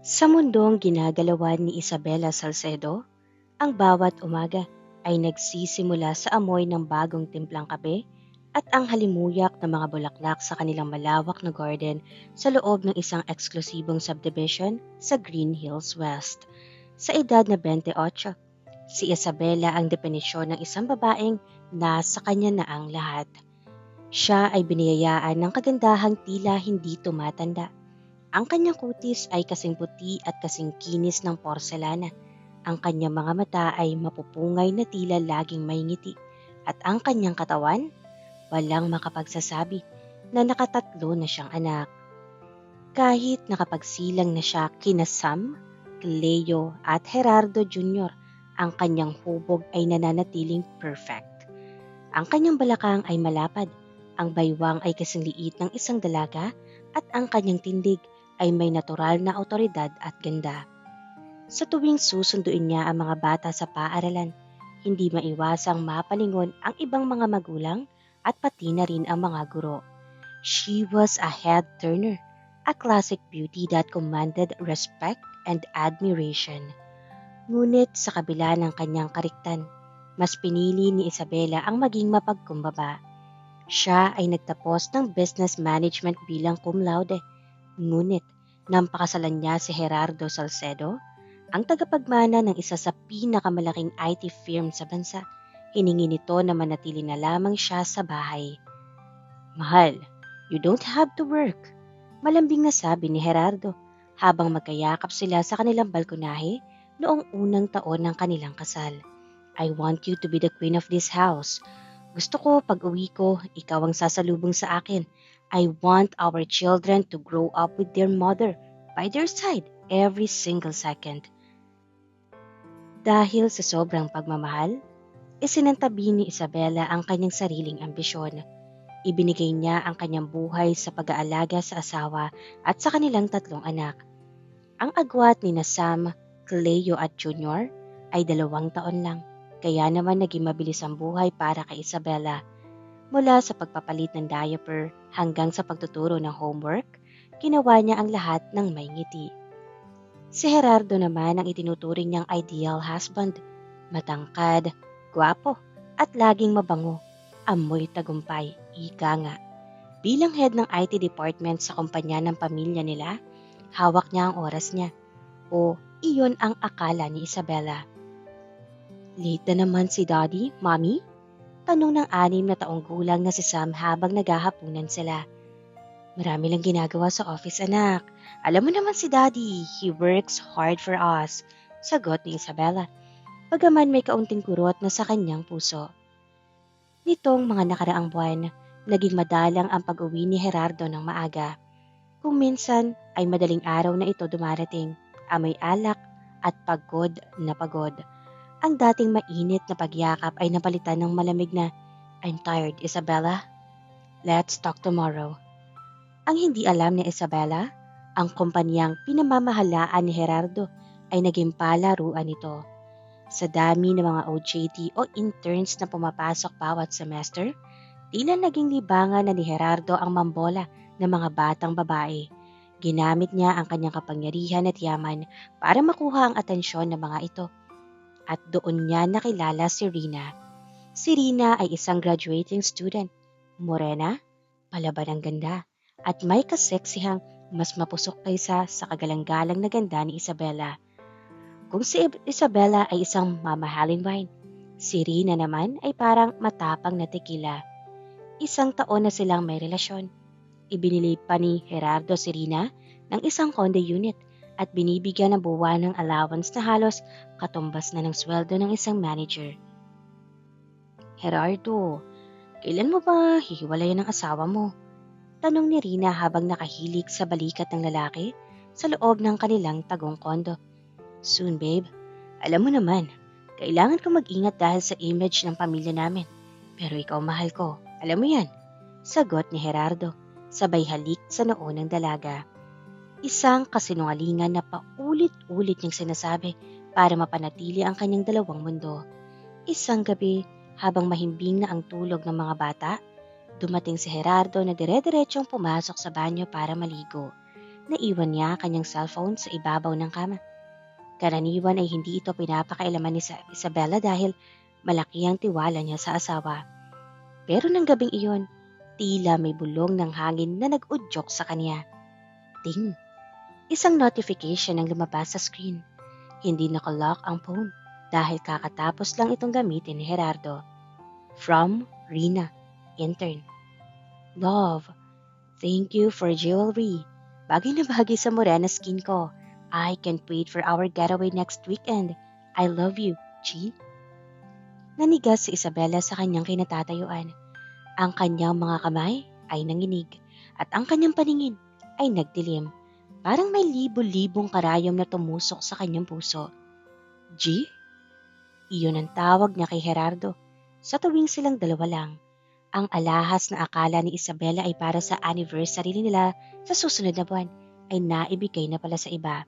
Sa mundong ginagalawan ni Isabela Salcedo, ang bawat umaga ay nagsisimula sa amoy ng bagong timplang kape at ang halimuyak ng mga bulaklak sa kanilang malawak na garden sa loob ng isang eksklusibong subdivision sa Green Hills West. Sa edad na 28, si Isabela ang definisyon ng isang babaeng nasa kanya na ang lahat. Siya ay biniyayaan ng kagandahang tila hindi tumatanda. Ang kanyang kutis ay kasing puti at kasing kinis ng porselana. Ang kanyang mga mata ay mapupungay na tila laging may ngiti. At ang kanyang katawan, walang makapagsasabi na nakatatlo na siyang anak. Kahit nakapagsilang na siya kina Sam, Cleo at Gerardo Jr., ang kanyang hubog ay nananatiling perfect. Ang kanyang balakang ay malapad, ang baywang ay kasing liit ng isang dalaga at ang kanyang tindig ay may natural na awtoridad at ganda. Sa tuwing susunduin niya ang mga bata sa paaralan, hindi maiwasang mapalingon ang ibang mga magulang at pati na rin ang mga guro. She was a head turner, a classic beauty that commanded respect and admiration. Ngunit sa kabila ng kanyang kariktan, mas pinili ni Isabela ang maging mapagkumbaba. Siya ay nagtapos ng business management bilang cum laude. Ngunit nang pakasalan niya si Gerardo Salcedo, ang tagapagmana ng isa sa pinakamalaking IT firm sa bansa, hiningi nito na manatili na lamang siya sa bahay. Mahal, you don't have to work, malambing na sabi ni Gerardo habang magkayakap sila sa kanilang balkonahe noong unang taon ng kanilang kasal. I want you to be the queen of this house. Gusto ko pag uwi ko, ikaw ang sasalubong sa akin. I want our children to grow up with their mother by their side every single second. Dahil sa sobrang pagmamahal, isinantabi ni Isabela ang kanyang sariling ambisyon. Ibinigay niya ang kanyang buhay sa pag-aalaga sa asawa at sa kanilang tatlong anak. Ang agwat ni Sam, Cleo at Junior ay 2 taon lang, kaya naman naging mabilis ang buhay para kay Isabela. Mula sa pagpapalit ng diaper hanggang sa pagtuturo ng homework, ginawa niya ang lahat ng may ngiti. Si Gerardo naman ang itinuturing niyang ideal husband, matangkad, gwapo, at laging mabango, amoy tagumpay, ika nga. Bilang head ng IT department sa kumpanya ng pamilya nila, hawak niya ang oras niya. O iyon ang akala ni Isabela. Late na naman si Daddy, Mommy? Tanong ng 6 na taong gulang na si Sam habang naghahapunan sila. Marami lang ginagawa sa office, anak. Alam mo naman si Daddy, he works hard for us. Sagot ni Isabela, bagaman may kaunting kurot na sa kanyang puso. Nitong mga nakaraang buwan, naging madalang ang pag-uwi ni Gerardo ng maaga. Kung minsan ay madaling araw na ito dumarating, amoy alak at pagod na pagod. Ang dating mainit na pagyakap ay napalitan ng malamig na, I'm tired, Isabella. Let's talk tomorrow. Ang hindi alam ni Isabella, ang kumpanyang pinamamahalaan ni Gerardo ay naging palaruan nito. Sa dami ng mga OJT o interns na pumapasok bawat semester, tila naging libangan na ni Gerardo ang mambola ng mga batang babae. Ginamit niya ang kanyang kapangyarihan at yaman para makuha ang atensyon ng mga ito. At doon niya nakilala si Rina. Si Rina ay isang graduating student. Morena, palaban ang ganda, at may kaseksihang mas mapusok kaysa sa kagalang-galang na ganda ni Isabela. Kung si Isabela ay isang mamahaling wine, si Rina naman ay parang matapang na tequila. 1 taon na silang may relasyon. Ibinili pa ni Gerardo si Rina ng isang condo unit at binibigyan ng buwan ng allowance na halos katumbas na ng sweldo ng isang manager. Gerardo, kailan mo ba hihiwalayan ng asawa mo? Tanong ni Rina habang nakahilig sa balikat ng lalaki sa loob ng kanilang tagong kondo. Soon, babe. Alam mo naman, kailangan ko mag-ingat dahil sa image ng pamilya namin. Pero ikaw mahal ko, alam mo yan. Sagot ni Gerardo, sabay halik sa noo ng dalaga. Isang kasinungalingan na paulit-ulit niyang sinasabi para mapanatili ang kanyang dalawang mundo. Isang gabi, habang mahimbing na ang tulog ng mga bata, dumating si Gerardo na dire-diretsong pumasok sa banyo para maligo. Naiwan niya kanyang cellphone sa ibabaw ng kama. Karaniwan ay hindi ito pinapakailaman ni Isabella dahil malaki ang tiwala niya sa asawa. Pero ng gabing iyon, tila may bulong ng hangin na nag-udyok sa kanya. Ting! Isang notification ang lumabas sa screen. Hindi nakalock ang phone dahil kakatapos lang itong gamitin ni Gerardo. From Rina, intern. Love, thank you for jewelry. Bagay na bagay sa morena skin ko. I can't wait for our getaway next weekend. I love you, G. Nanigas si Isabella sa kanyang kinatatayuan. Ang kanyang mga kamay ay nanginig at ang kanyang paningin ay nagdilim. Parang may libo-libong karayom na tumusok sa kanyang puso. G? Iyon ang tawag niya kay Gerardo. Sa tuwing silang dalawa lang, ang alahas na akala ni Isabella ay para sa anniversary nila sa susunod na buwan ay naibigay na pala sa iba.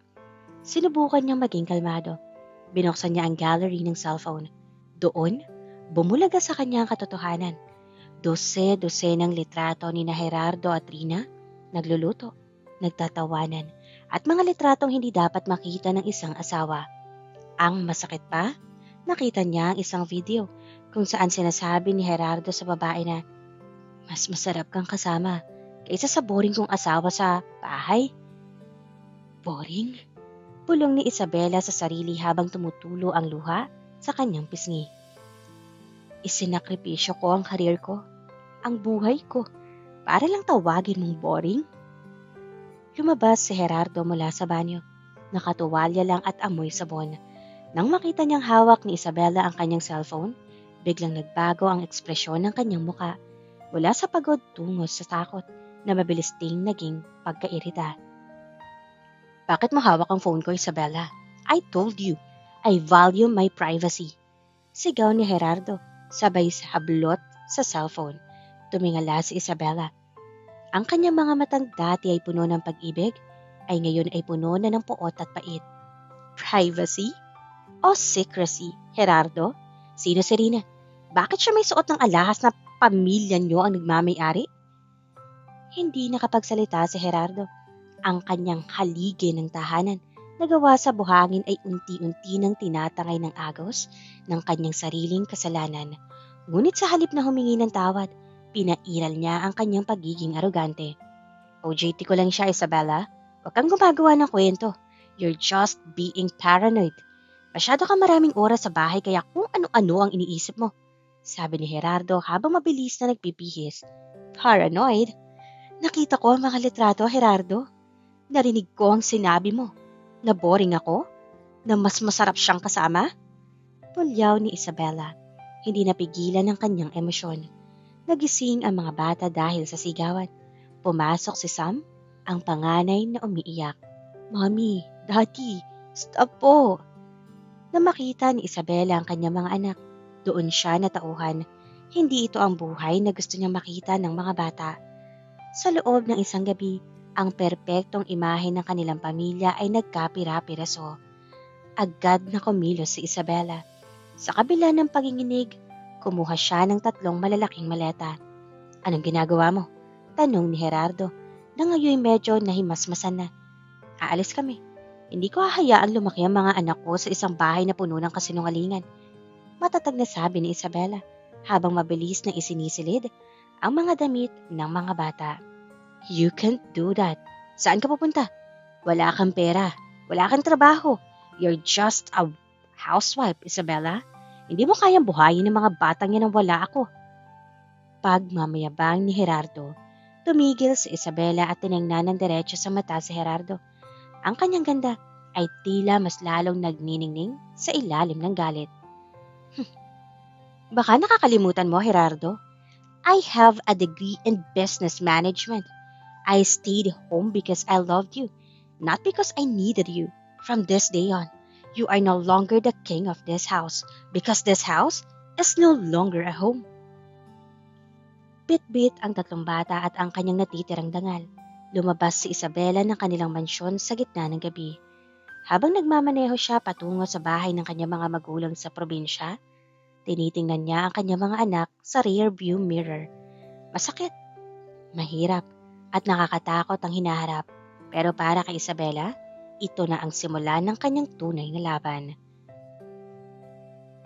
Sinubukan niyang maging kalmado. Binuksan niya ang gallery ng cellphone. Doon, bumulaga sa kanya ang katotohanan. Dose-dose ng litrato ni na Gerardo at Rina, nagluluto, nagtatawanan, at mga litratong hindi dapat makita ng isang asawa. Ang masakit pa, nakita niya ang isang video kung saan sinasabi ni Gerardo sa babae na mas masarap kang kasama kaysa sa boring kong asawa sa bahay. Boring? Bulong ni Isabella sa sarili habang tumutulo ang luha sa kanyang pisngi. Isinakripisyo ko ang karir ko, ang buhay ko, para lang tawagin mong boring? Lumabas si Gerardo mula sa banyo. Nakatuwalya lang at amoy sabon. Nang makita niyang hawak ni Isabella ang kanyang cellphone, biglang nagbago ang ekspresyon ng kanyang muka. Mula sa pagod tungo sa takot na mabilis ding naging pagkairita. Bakit mo hawak ang phone ko, Isabella? I told you, I value my privacy. Sigaw ni Gerardo, sabay sa hablot sa cellphone. Tumingala si Isabella. Ang kanyang mga matang dati ay puno ng pag-ibig, ay ngayon ay puno na ng puot at pait. Privacy? O secrecy, Gerardo? Sino si Rina? Bakit siya may suot ng alahas na pamilya niyo ang nagmamay-ari? Hindi nakapagsalita si Gerardo. Ang kanyang haligi ng tahanan na gawa sa buhangin ay unti-unti nang tinatangay ng agos ng kanyang sariling kasalanan. Ngunit sa halip na humingi ng tawad, pinairal niya ang kanyang pagiging arogante. OJT ko lang siya, Isabella. Huwag kang gumagawa ng kwento. You're just being paranoid. Masyado ka maraming oras sa bahay kaya kung ano-ano ang iniisip mo. Sabi ni Gerardo habang mabilis na nagpipihis. Paranoid? Nakita ko ang mga litrato, Gerardo. Narinig ko ang sinabi mo. Na boring ako? Na mas masarap siyang kasama? Pulyaw ni Isabella. Hindi napigilan ang kanyang emosyon. Nagising ang mga bata dahil sa sigawan. Pumasok si Sam, ang panganay na umiiyak. Mommy, Daddy, stop po. Na makita ni Isabella ang kanyang mga anak, doon siya natauhan. Hindi ito ang buhay na gusto niyang makita ng mga bata. Sa loob ng isang gabi, ang perpektong imahe ng kanilang pamilya ay nagkapira-piraso. Agad na kumilos si Isabella. Sa kabila ng paginginig, kumuha siya ng 3 malalaking maleta. Anong ginagawa mo? Tanong ni Gerardo, na ngayon medyo nahimasmasan na. Aalis kami. Hindi ko hahayaan lumaki ang mga anak ko sa isang bahay na puno ng kasinungalingan. Matatag na sabi ni Isabella, habang mabilis na isinisilid ang mga damit ng mga bata. You can't do that. Saan ka pupunta? Wala kang pera. Wala kang trabaho. You're just a housewife, Isabella. Hindi mo kayang buhayin ng mga batang yan nang wala ako. Pagmamayabang ni Gerardo, tumigil si Isabella at tiningnan ng diretso sa mata si Gerardo. Ang kanyang ganda ay tila mas lalong nagniningning sa ilalim ng galit. Baka nakakalimutan mo, Gerardo. I have a degree in business management. I stayed home because I loved you, not because I needed you. From this day on, you are no longer the king of this house because this house is no longer a home. Bit-bit ang 3 bata at ang kanyang natitirang dangal. Lumabas si Isabella ng kanilang mansyon sa gitna ng gabi. Habang nagmamaneho siya patungo sa bahay ng kanyang mga magulang sa probinsya, tinitingnan niya ang kanyang mga anak sa rear view mirror. Masakit, mahirap, at nakakatakot ang hinaharap. Pero para kay Isabela, ito na ang simula ng kanyang tunay na laban.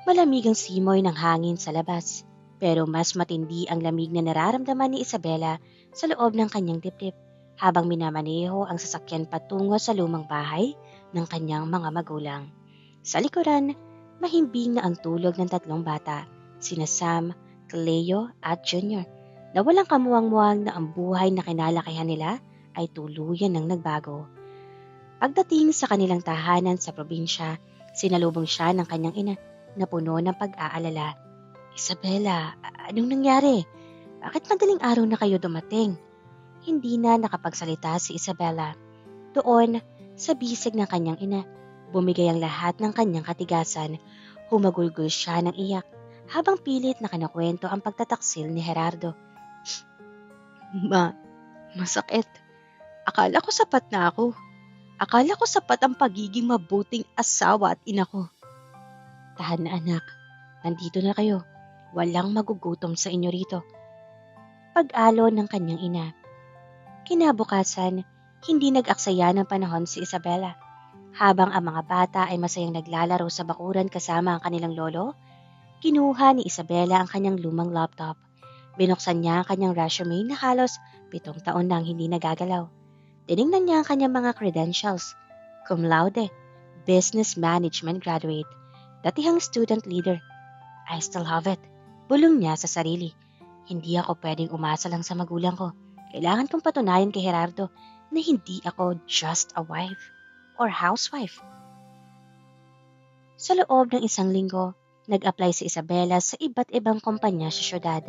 Malamig ang simoy ng hangin sa labas, pero mas matindi ang lamig na nararamdaman ni Isabela sa loob ng kanyang dibdib habang minamaneho ang sasakyan patungo sa lumang bahay ng kanyang mga magulang. Sa likuran, mahimbing na ang tulog ng tatlong bata, sina Sam, Cleo at Junior, na walang kamuwang-muwang na ang buhay na kinalakihan nila ay tuluyan ng nagbago. Pagdating sa kanilang tahanan sa probinsya, sinalubong siya ng kanyang ina na puno ng pag-aalala. Isabela, anong nangyari? Bakit madaling araw na kayo dumating? Hindi na nakapagsalita si Isabela. Doon, sa bisig ng kanyang ina, bumigay ang lahat ng kanyang katigasan. Humagulgol siya ng iyak habang pilit na kinakwento ang pagtataksil ni Gerardo. Masakit. Akala ko sapat na ako. Akala ko sapat ang pagiging mabuting asawa at ina ko. Tahan na anak, nandito na kayo. Walang magugutom sa inyo rito. Pag-alon ng kanyang ina. Kinabukasan, hindi nag-aksaya ng panahon si Isabela. Habang ang mga bata ay masayang naglalaro sa bakuran kasama ang kanilang lolo, kinuha ni Isabela ang kanyang lumang laptop. Binuksan niya ang kanyang resume na halos 7 taon nang hindi nagagalaw. Tiningnan niya ang kanyang mga credentials. Cum laude, business management graduate, datihang student leader. I still have it. Bulong niya sa sarili. Hindi ako pwedeng umasa lang sa magulang ko. Kailangan kong patunayan kay Gerardo na hindi ako just a wife or housewife. Sa loob ng 1 linggo, nag-apply si Isabela sa iba't ibang kumpanya sa syudad.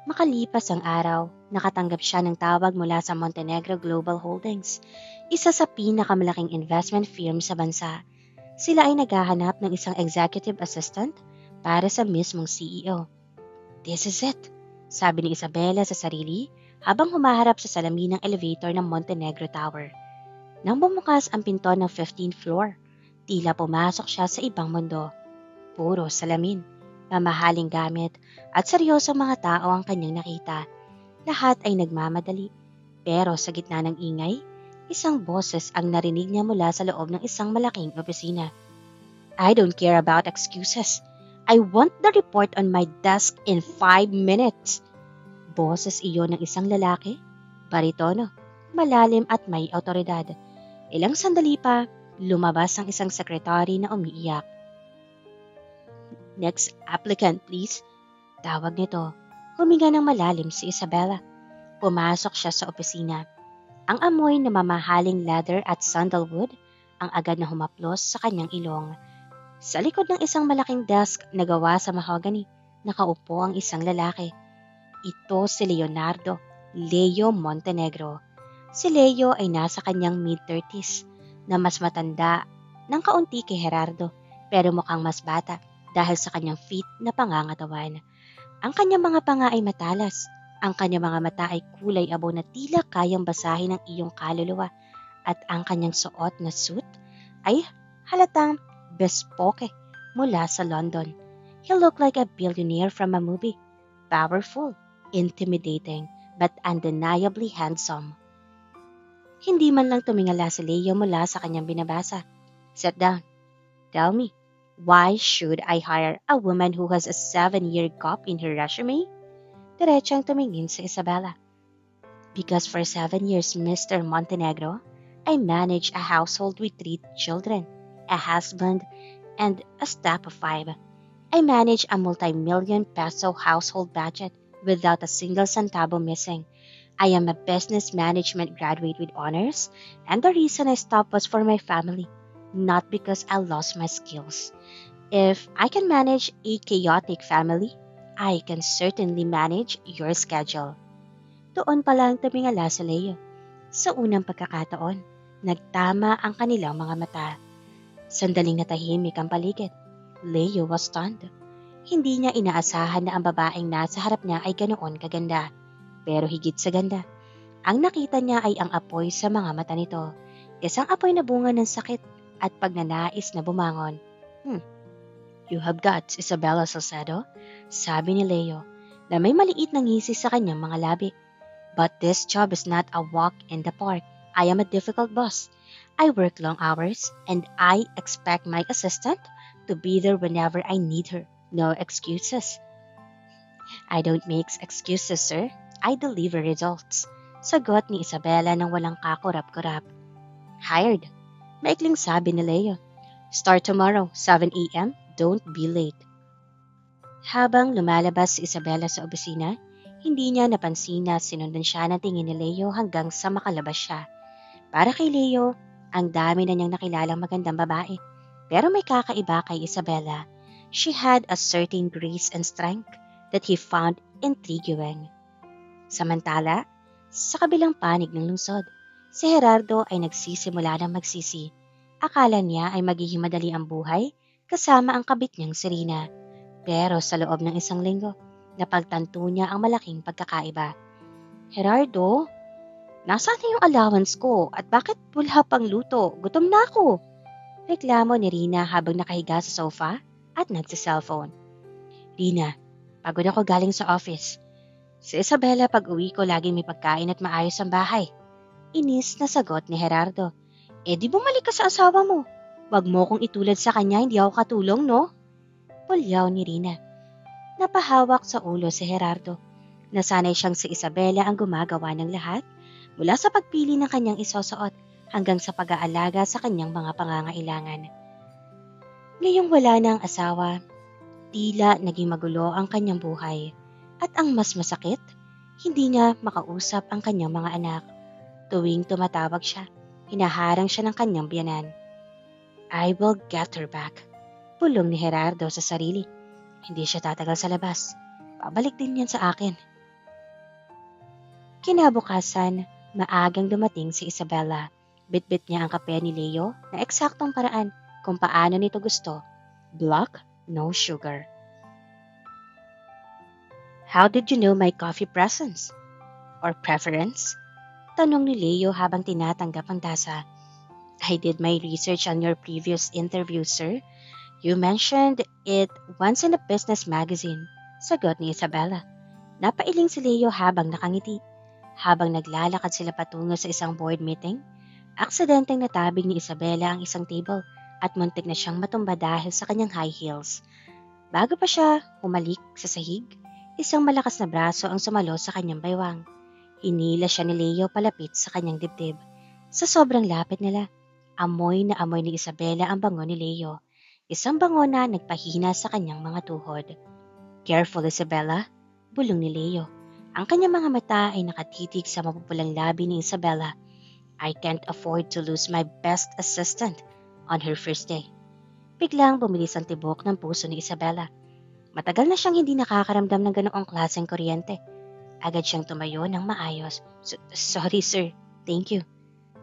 Makalipas ang araw, nakatanggap siya ng tawag mula sa Montenegro Global Holdings, isa sa pinakamalaking investment firm sa bansa. Sila ay naghahanap ng isang executive assistant para sa mismong CEO. This is it, sabi ni Isabela sa sarili habang humaharap sa salamin ng elevator ng Montenegro Tower. Nang bumukas ang pinto ng 15th floor, tila pumasok siya sa ibang mundo. Puro salamin, mamahaling gamit at seryosong mga tao ang kanyang nakita. Lahat ay nagmamadali. Pero sa gitna ng ingay, isang boses ang narinig niya mula sa loob ng isang malaking opisina. I don't care about excuses. I want the report on my desk in 5 minutes. Boses iyon ng isang lalaki, baritono, malalim at may autoridad. Ilang sandali pa, lumabas ang isang sekretary na umiiyak. Next applicant, please. Tawag nito. Huminga ng malalim si Isabela. Pumasok siya sa opisina. Ang amoy na mamahaling leather at sandalwood ang agad na humaplos sa kanyang ilong. Sa likod ng isang malaking desk na gawa sa mahogany, nakaupo ang isang lalaki. Ito si Leonardo, Leo Montenegro. Si Leo ay nasa kanyang mid-30s na mas matanda ng kaunti kay Gerardo pero mukhang mas bata dahil sa kanyang fit na pangangatawan. Ang kanyang mga panga ay matalas. Ang kanyang mga mata ay kulay abo na tila kayang basahin ng iyong kaluluwa at ang kanyang suot na suit ay halatang bespoke mula sa London. He looked like a billionaire from a movie. Powerful, intimidating, but undeniably handsome. Hindi man lang tumingala si Leo mula sa kanyang binabasa. Sit down. Tell me, why should I hire a woman who has a 7-year gap in her resume? Diretsang tumingin sa Isabela. Because for 7 years, Mr. Montenegro, I managed a household with 3 children, a husband, and a staff of 5. I managed a multi-million peso household budget without a single centavo missing. I am a business management graduate with honors, and the reason I stopped was for my family, not because I lost my skills. If I can manage a chaotic family, I can certainly manage your schedule. Doon pa lang tumingala si Leo. Sa unang pagkakataon, nagtama ang kanilang mga mata. Sandaling natahimik ang paligid. Leo was stunned. Hindi niya inaasahan na ang babaeng nasa harap niya ay ganoon kaganda. Pero higit sa ganda, ang nakita niya ay ang apoy sa mga mata nito. Isang apoy na bunga ng sakit at pagnanais na bumangon. You have guts, Isabela Salcedo, sabi ni Leo na may maliit na ngisi sa kanyang mga labi. But this job is not a walk in the park. I am a difficult boss. I work long hours and I expect my assistant to be there whenever I need her. No excuses. I don't make excuses, sir. I deliver results. Sagot ni Isabela nang walang kakurap-kurap. Hired. Maikling sabi ni Leo. Start tomorrow, 7 a.m. Don't be late. Habang lumalabas si Isabela sa opisina, hindi niya napansin na sinundan siya ng tingin ni Leo hanggang sa makalabas siya. Para kay Leo, ang dami na niyang nakilalang magandang babae. Pero may kakaiba kay Isabela. She had a certain grace and strength that he found intriguing. Samantala, sa kabilang panig ng lungsod, si Gerardo ay nagsisimula ng magsisi. Akala niya ay magiging madali ang buhay kasama ang kabit niyang si Rina. Pero sa loob ng isang linggo, napagtanto niya ang malaking pagkakaiba. Gerardo, nasaan na yung allowance ko at bakit wala pang luto? Gutom na ako. Reklamo ni Rina habang nakahiga sa sofa at nagsa-cellphone. Rina, pagod ako galing sa office. Si Isabela pag uwi ko laging may pagkain at maayos ang bahay. Inis na sagot ni Gerardo. Di bumalik ka sa asawa mo. Wag mo kong itulad sa kanya, hindi ako katulong, no? Pulyaw ni Rina. Napahawak sa ulo si Gerardo. Nasanay siyang si Isabela ang gumagawa ng lahat mula sa pagpili ng kanyang isusuot hanggang sa pag-aalaga sa kanyang mga pangangailangan. Ngayong wala na ang asawa, tila naging magulo ang kanyang buhay. At ang mas masakit, hindi niya makausap ang kanyang mga anak. Tuwing tumatawag siya, hinaharang siya ng kanyang biyanan. I will get her back. Pulong ni Gerardo sa sarili. Hindi siya tatagal sa labas. Pabalik din yan sa akin. Kinabukasan, maagang dumating si Isabela. Bitbit niya ang kape ni Leo na eksaktong paraan kung paano nito gusto. Black, no sugar. How did you know my coffee presence? Or preference? Tanong ni Leo habang tinatanggap ang tasa. I did my research on your previous interview, sir. You mentioned it once in a business magazine. Sagot ni Isabela. Napailing si Leo habang nakangiti. Habang naglalakad sila patungo sa isang board meeting, aksidenteng natabig ni Isabela ang isang table at muntik na siyang matumba dahil sa kanyang high heels. Bago pa siya humalik sa sahig, isang malakas na braso ang sumalo sa kanyang baywang. Hinila siya ni Leo palapit sa kanyang dibdib. Sa sobrang lapit nila, amoy na amoy ni Isabela ang bango ni Leo. Isang bango na nagpahina sa kanyang mga tuhod. Careful, Isabela, bulong ni Leo. Ang kanyang mga mata ay nakatitig sa mapupulang labi ni Isabela. I can't afford to lose my best assistant on her first day. Biglang bumilis ang tibok ng puso ni Isabela. Matagal na siyang hindi nakakaramdam ng ganoong klaseng kuryente. Agad siyang tumayo ng maayos. Sorry sir, thank you.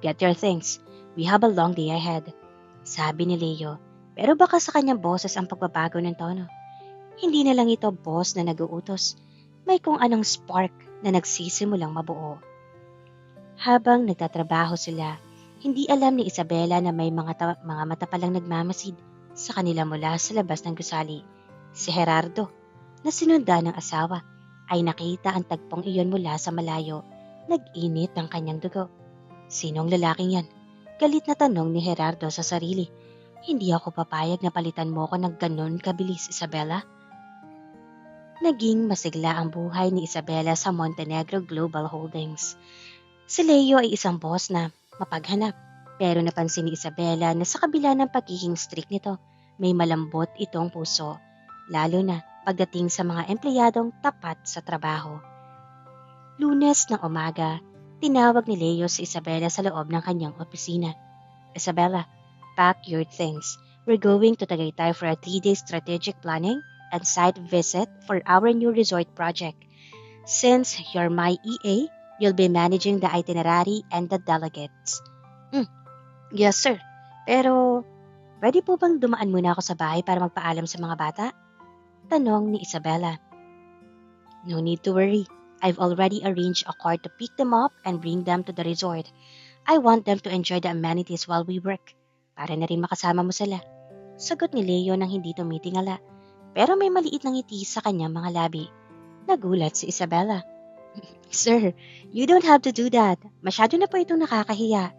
Get your things. We have a long day ahead. Sabi ni Leo, pero baka sa kanyang boses ang pagbabago ng tono. Hindi na lang ito boss na nag-uutos. May kung anong spark na nagsisimulang mabuo. Habang nagtatrabaho sila, hindi alam ni Isabela na may mga mata palang nagmamasid sa kanila mula sa labas ng gusali. Si Gerardo, na sinundan ng asawa, ay nakita ang tagpong iyon mula sa malayo. Nag-init ang kanyang dugo. Sinong lalaking yan? Galit na tanong ni Gerardo sa sarili. Hindi ako papayag na palitan mo ko ng ganon kabilis, Isabela. Naging masigla ang buhay ni Isabela sa Montenegro Global Holdings. Si Leo ay isang boss na mapaghanap. Pero napansin ni Isabela na sa kabila ng pagiging strict nito, may malambot itong puso. Lalo na pagdating sa mga empleyadong tapat sa trabaho. Lunes ng umaga, tinawag ni Leo si Isabela sa loob ng kanyang opisina. Isabela, pack your things. We're going to Tagaytay for a 3-day strategic planning and site visit for our new resort project. Since you're my EA, you'll be managing the itinerary and the delegates. Yes sir, pero pwede po bang dumaan muna ako sa bahay para magpaalam sa mga bata? Tanong ni Isabela. No need to worry. I've already arranged a car to pick them up and bring them to the resort. I want them to enjoy the amenities while we work. Para na rin makasama mo sila. Sagot ni Leo nang hindi tumitingala. Pero may maliit na ngiti sa kanyang mga labi. Nagulat si Isabela. Sir, you don't have to do that. Masyado na po itong nakakahiya.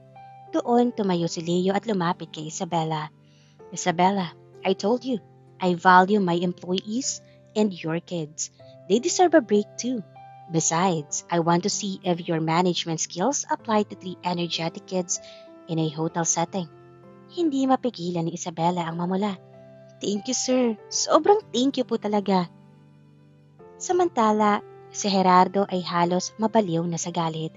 Doon tumayo si Leo at lumapit kay Isabella. Isabella, I told you, I value my employees and your kids. They deserve a break too. Besides, I want to see if your management skills apply to three energetic kids in a hotel setting. Hindi mapigilan ni Isabella ang mamula. Thank you, sir. Sobrang thank you po talaga. Samantala, si Gerardo ay halos mabaliw na sa galit.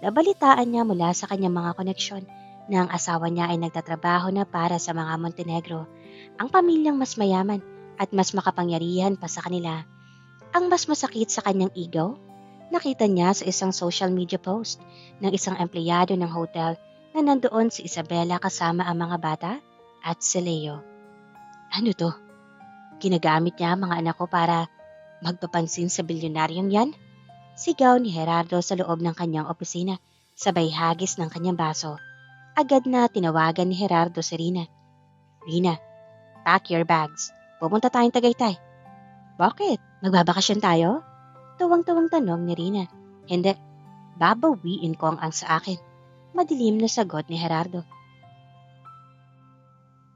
Nabalitaan niya mula sa kanyang mga koneksyon na ang asawa niya ay nagtatrabaho na para sa mga Montenegro, ang pamilyang mas mayaman at mas makapangyarihan pa sa kanila. Ang mas masakit sa kanyang ego, nakita niya sa isang social media post ng isang empleyado ng hotel na nandoon si Isabella kasama ang mga bata at si Leo. Ano to? Ginagamit niya ang mga anak ko para magpapansin sa bilyonaryong yan? Sigaw ni Gerardo sa loob ng kanyang opisina, sabay hagis ng kanyang baso. Agad na tinawagan ni Gerardo si Rina. Rina, pack your bags. Pupunta tayong Tagaytay. Bakit? Magbabakasyon tayo? Tuwang-tuwang tanong ni Rina. Hindi, babawiin ko ang sa akin. Madilim na sagot ni Gerardo.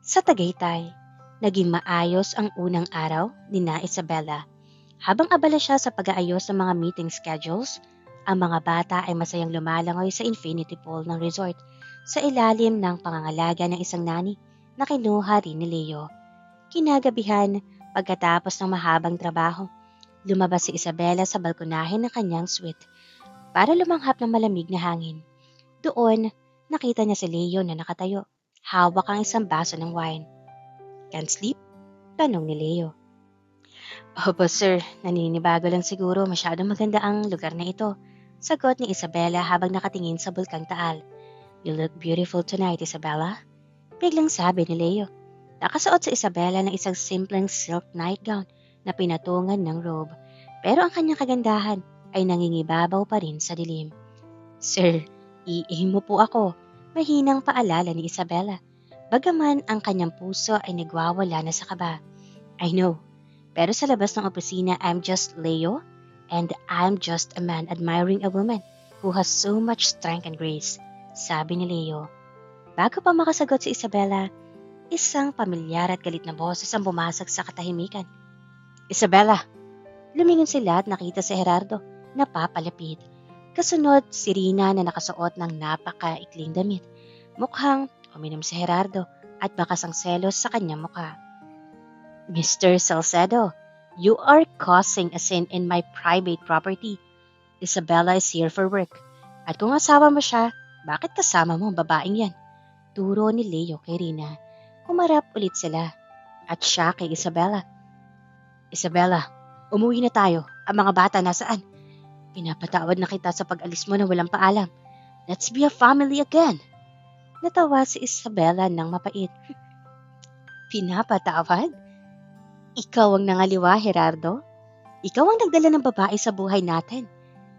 Sa Tagaytay, naging maayos ang unang araw ni na Isabella. Habang abala siya sa pag-aayos ng mga meeting schedules, ang mga bata ay masayang lumalangoy sa infinity pool ng resort sa ilalim ng pangangalaga ng isang nani na kinuha rin ni Leo. Kinagabihan, pagkatapos ng mahabang trabaho, lumabas si Isabella sa balkonahin ng kanyang suite para lumanghap ng malamig na hangin. Doon, nakita niya si Leo na nakatayo, hawak ang isang baso ng wine. Can't sleep? Tanong ni Leo. Opo sir, naninibago lang siguro masyadong maganda ang lugar na ito. Sagot ni Isabella habang nakatingin sa bulkang Taal. You look beautiful tonight, Isabella. Biglang sabi ni Leo. Nakasuot si Isabella ng isang simpleng silk nightgown na pinatungan ng robe. Pero ang kanyang kagandahan ay nangingibabaw pa rin sa dilim. Sir, iihim mo po ako. Mahinang paalala ni Isabella. Bagaman ang kanyang puso ay nagwawala na sa kaba. I know. Pero sa labas ng opisina, I'm just Leo and I'm just a man admiring a woman who has so much strength and grace, sabi ni Leo. Bago pa makasagot si Isabella, isang pamilyar at galit na boses ang bumasag sa katahimikan. Isabella! Lumingon sila at nakita si Gerardo na papalapit. Kasunod si Rina na nakasuot ng napakaikling damit. Mukhang uminom si Gerardo at bakas ang selos sa kanyang mukha. Mr. Salcedo, you are causing a scene in my private property. Isabella is here for work. At kung asawa mo siya, bakit kasama mo ang babaeng yan? Turo ni Leo kay Rina. Humarap ulit sila. At siya kay Isabella. Isabella, umuwi na tayo. Ang mga bata nasaan? Pinapatawad na kita sa pag-alis mo na walang paalam. Let's be a family again. Natawa si Isabella ng mapait. Pinapatawad? Ikaw ang nangaliwa, Gerardo. Ikaw ang nagdala ng babae sa buhay natin.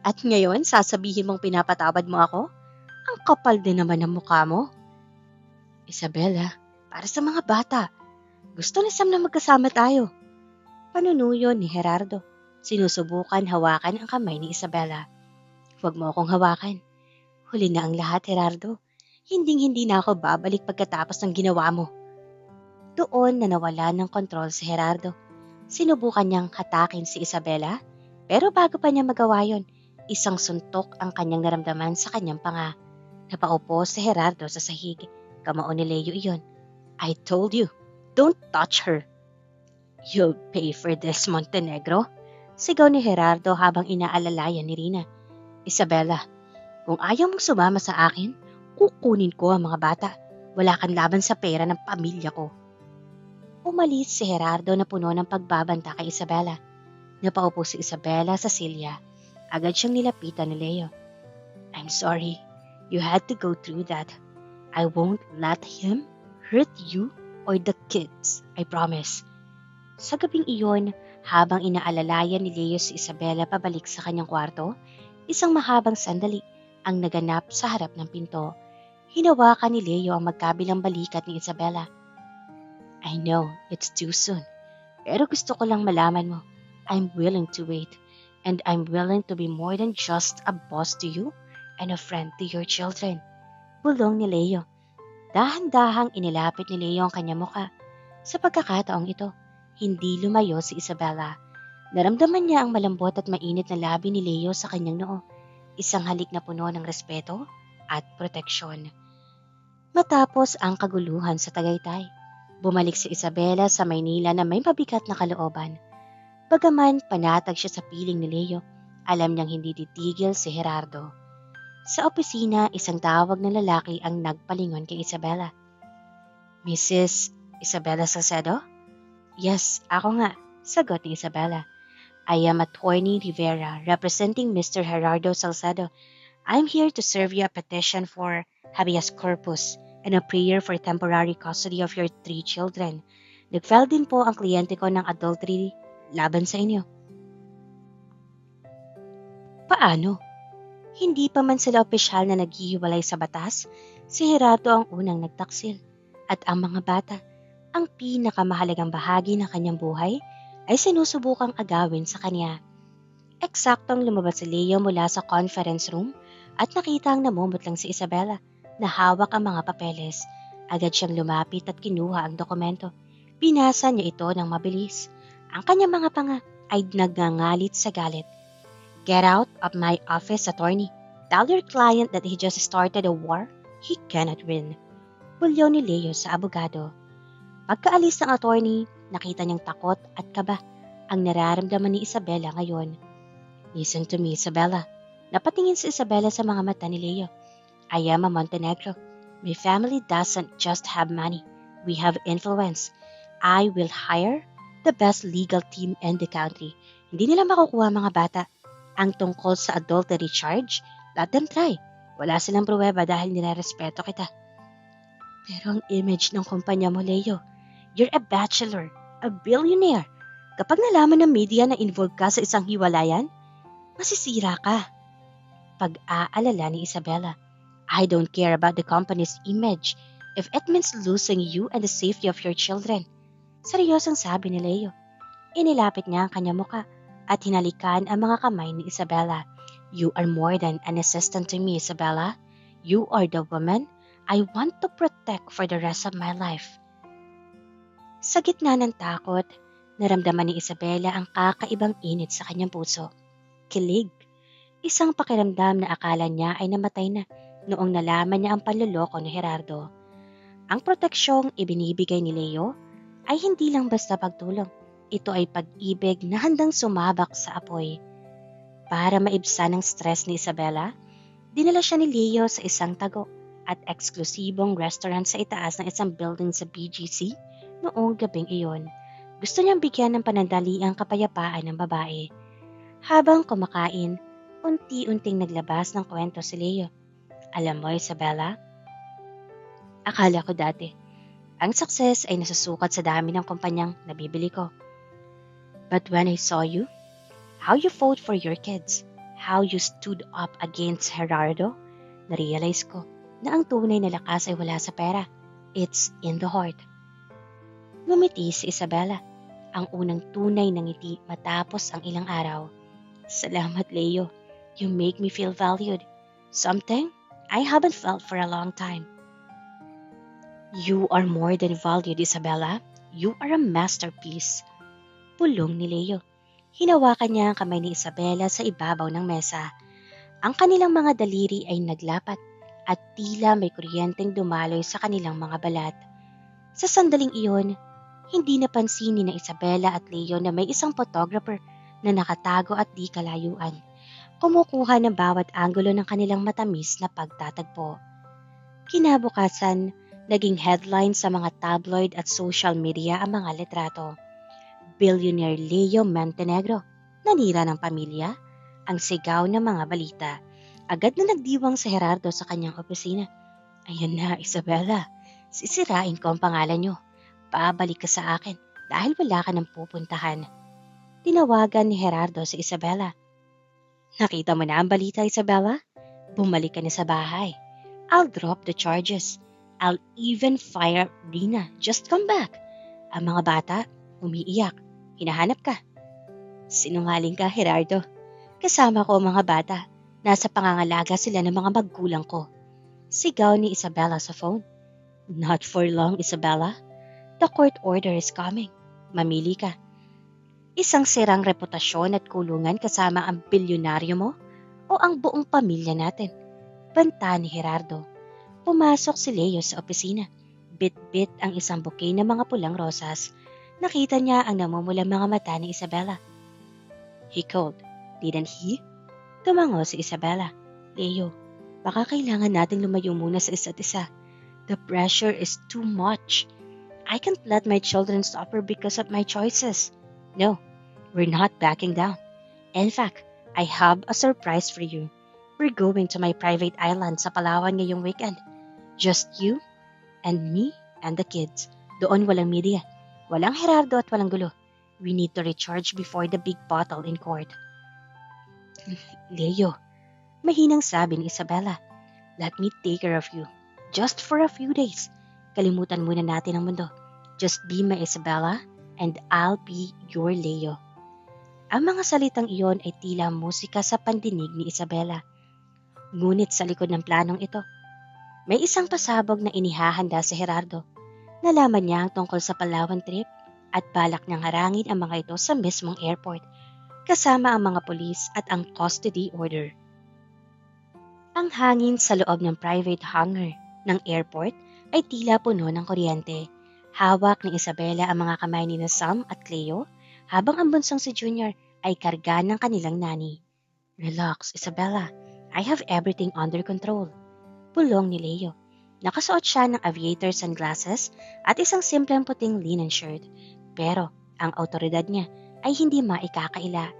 At ngayon, sasabihin mong pinapatawad mo ako? Ang kapal din naman ng mukha mo. Isabella, para sa mga bata. Gusto ni Sam na magkasama tayo. Panunuyo ni Gerardo. Sinusubukan hawakan ang kamay ni Isabella. Huwag mo akong hawakan. Huli na ang lahat, Gerardo. Hinding-hindi na ako babalik pagkatapos ng ginawa mo. Doon na nawala ng kontrol si Gerardo. Sinubukan niyang hatakin si Isabella, pero bago pa niya magawa yon, isang suntok ang kanyang naramdaman sa kanyang panga. Napaupo si Gerardo sa sahig. Kamao ni Leo iyon. I told you, don't touch her. You'll pay for this, Montenegro. Sigaw ni Gerardo habang inaalalayan ni Rina. Isabella, kung ayaw mong sumama sa akin, kukunin ko ang mga bata. Wala kang laban sa pera ng pamilya ko. Umalis si Gerardo na puno ng pagbabanta kay Isabella. Napaupo si Isabella sa silya. Agad siyang nilapitan ni Leo. I'm sorry. You had to go through that. I won't let him hurt you or the kids. I promise. Sa gabing iyon, habang inaalalayan ni Leo si Isabella pabalik sa kanyang kwarto, isang mahabang sandali ang naganap sa harap ng pinto. Hinawakan ni Leo ang magkabilang balikat ni Isabella. I know, it's too soon. Pero gusto ko lang malaman mo, I'm willing to wait. And I'm willing to be more than just a boss to you and a friend to your children. Bulong ni Leo. Dahan-dahang inilapit ni Leo ang kanyang muka. Sa pagkakataong ito, hindi lumayo si Isabella. Naramdaman niya ang malambot at mainit na labi ni Leo sa kanyang noo. Isang halik na puno ng respeto at proteksyon. Matapos ang kaguluhan sa Tagaytay, bumalik si Isabella sa Maynila na may mabigat na kalooban. Bagaman panatag siya sa piling ni Leo, alam niyang hindi titigil si Gerardo. Sa opisina, isang tawag na lalaki ang nagpalingon kay Isabella. Mrs. Isabella Salcedo? Yes, ako nga, sagot ni Isabella. I am Attorney Rivera, representing Mr. Gerardo Salcedo. I'm here to serve you a petition for habeas corpus and a prayer for temporary custody of your 3 children. Nag-file din po ang kliyente ko ng adultery laban sa inyo. Paano? Hindi pa man sila opisyal na naghihiwalay sa batas, si Gerardo ang unang nagtaksil. At ang mga bata, ang pinakamahalagang bahagi ng kanyang buhay, ay sinusubukang agawin sa kanya. Eksaktong lumabas si Leo mula sa conference room at nakita ang namumutlang si Isabella na hawak ang mga papeles. Agad siyang lumapit at kinuha ang dokumento. Binasa niya ito ng mabilis. Ang kanyang mga panga ay nagngangalit sa galit. Get out of my office, attorney. Tell your client that he just started a war he cannot win. Bulyo ni Leo sa abogado. Pagkaalis ng attorney, nakita niyang takot at kaba ang nararamdaman ni Isabella ngayon. Listen to me, Isabella. Napatingin si Isabella sa mga mata ni Leo. I am a Montenegro. My family doesn't just have money. We have influence. I will hire the best legal team in the country. Hindi nila makukuha mga bata. Ang tungkol sa adultery charge, let them try. Wala silang pruweba dahil nilarespeto kita. Pero ang image ng kumpanya mo, Leo, you're a bachelor, a billionaire. Kapag nalaman ng media na involved ka sa isang hiwalayan, masisira ka. Pag-aalala ni Isabella, I don't care about the company's image if it means losing you and the safety of your children. Seryosong sabi ni Leo. Inilapit niya ang kanyang muka at hinalikan ang mga kamay ni Isabella. You are more than an assistant to me, Isabella. You are the woman I want to protect for the rest of my life. Sa gitna ng takot, naramdaman ni Isabella ang kakaibang init sa kanyang puso. Kilig. Isang pakiramdam na akala niya ay namatay na noong nalaman niya ang panloloko ni Gerardo. Ang proteksyong ibinibigay ni Leo ay hindi lang basta pagtulong. Ito ay pag-ibig na handang sumabak sa apoy. Para maibsan ang stress ni Isabella, dinala siya ni Leo sa isang tago at eksklusibong restaurant sa itaas ng isang building sa BGC noong gabing iyon. Gusto niyang bigyan ng panandaliang kapayapaan ng babae. Habang kumakain, unti-unting naglabas ng kwento si Leo. Alam mo, Isabella, akala ko dati, ang success ay nasusukat sa dami ng kumpanyang nabibili ko. But when I saw you, how you fought for your kids, how you stood up against Gerardo, na-realize ko na ang tunay na lakas ay wala sa pera. It's in the heart. Ngumiti si Isabella, ang unang tunay na ngiti matapos ang ilang araw. Salamat, Leo. You make me feel valued. Something I haven't felt for a long time. You are more than valued, Isabella. You are a masterpiece. Pulong ni Leo. Hinawakan niya ang kamay ni Isabella sa ibabaw ng mesa. Ang kanilang mga daliri ay naglapat at tila may kuryenteng dumaloy sa kanilang mga balat. Sa sandaling iyon, hindi napansin ni Isabella at Leo na may isang photographer na nakatago at di kalayuan. Kumukuha ng bawat anggulo ng kanilang matamis na pagtatagpo. Kinabukasan, naging headline sa mga tabloid at social media ang mga litrato. Billionaire Leo Montenegro, nanira ng pamilya, ang sigaw ng mga balita. Agad na nagdiwang si Gerardo sa kanyang opisina. Ayan na, Isabella, sisirain ko ang pangalan niyo. Pabalik ka sa akin dahil wala ka nang pupuntahan. Tinawagan ni Gerardo si Isabella. Nakita mo na ang balita, Isabella? Bumalik ka na sa bahay. I'll drop the charges. I'll even fire Rina. Just come back. Ang mga bata, umiiyak. Hinahanap ka. Sinungaling ka, Gerardo. Kasama ko ang mga bata. Nasa pangangalaga sila ng mga magulang ko. Sigaw ni Isabella sa phone. Not for long, Isabella. The court order is coming. Mamili ka. Isang sirang reputasyon at kulungan kasama ang bilyonaryo mo o ang buong pamilya natin. Banta ni Gerardo. Pumasok si Leo sa opisina. Bit-bit ang isang bouquet ng mga pulang rosas. Nakita niya ang namumulang mga mata ni Isabella. He called, didn't he? Tumango si Isabella. Leo, baka kailangan nating lumayo muna sa isa't isa. The pressure is too much. I can't let my children suffer because of my choices. No, we're not backing down. In fact, I have a surprise for you. We're going to my private island sa Palawan ngayong weekend. Just you and me and the kids. Doon walang media. Walang Gerardo at walang gulo. We need to recharge before the big battle in court. Leo, mahinang sabi ni Isabella. Let me take care of you. Just for a few days. Kalimutan muna natin ang mundo. Just be my Isabella and I'll be your Leo. Ang mga salitang iyon ay tila musika sa pandinig ni Isabella. Ngunit sa likod ng planong ito, may isang pasabog na inihahanda si Gerardo. Nalaman niya ang tungkol sa Palawan trip at balak niyang harangin ang mga ito sa mismong airport, kasama ang mga pulis at ang custody order. Ang hangin sa loob ng private hangar ng airport ay tila puno ng kuryente. Hawak ni Isabella ang mga kamay ni Sam at Cleo, habang ang bunsong si Junior ay karga ng kanilang nani. Relax, Isabella. I have everything under control. Bulong ni Leo. Nakasuot siya ng aviator sunglasses at isang simpleng puting linen shirt. Pero ang autoridad niya ay hindi maikakaila.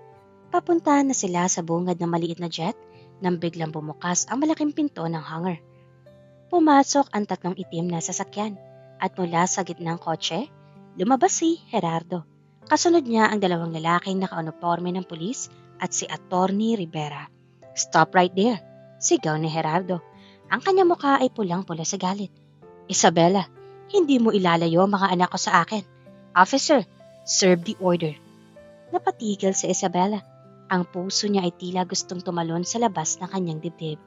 Papunta na sila sa bungad ng maliit na jet nang biglang bumukas ang malaking pinto ng hangar. Pumasok ang tatlong itim na sasakyan at mula sa gitnang kotse, lumabas si Gerardo. Kasunod niya ang dalawang lalaking nakauniforme ng pulis at si Attorney Rivera. Stop right there, sigaw ni Gerardo. Ang kanyang mukha ay pulang-pula sa galit. Isabella, hindi mo ilalayo ang mga anak ko sa akin. Officer, serve the order. Napatigil si Isabella. Ang puso niya ay tila gustong tumalon sa labas ng kanyang dibdib.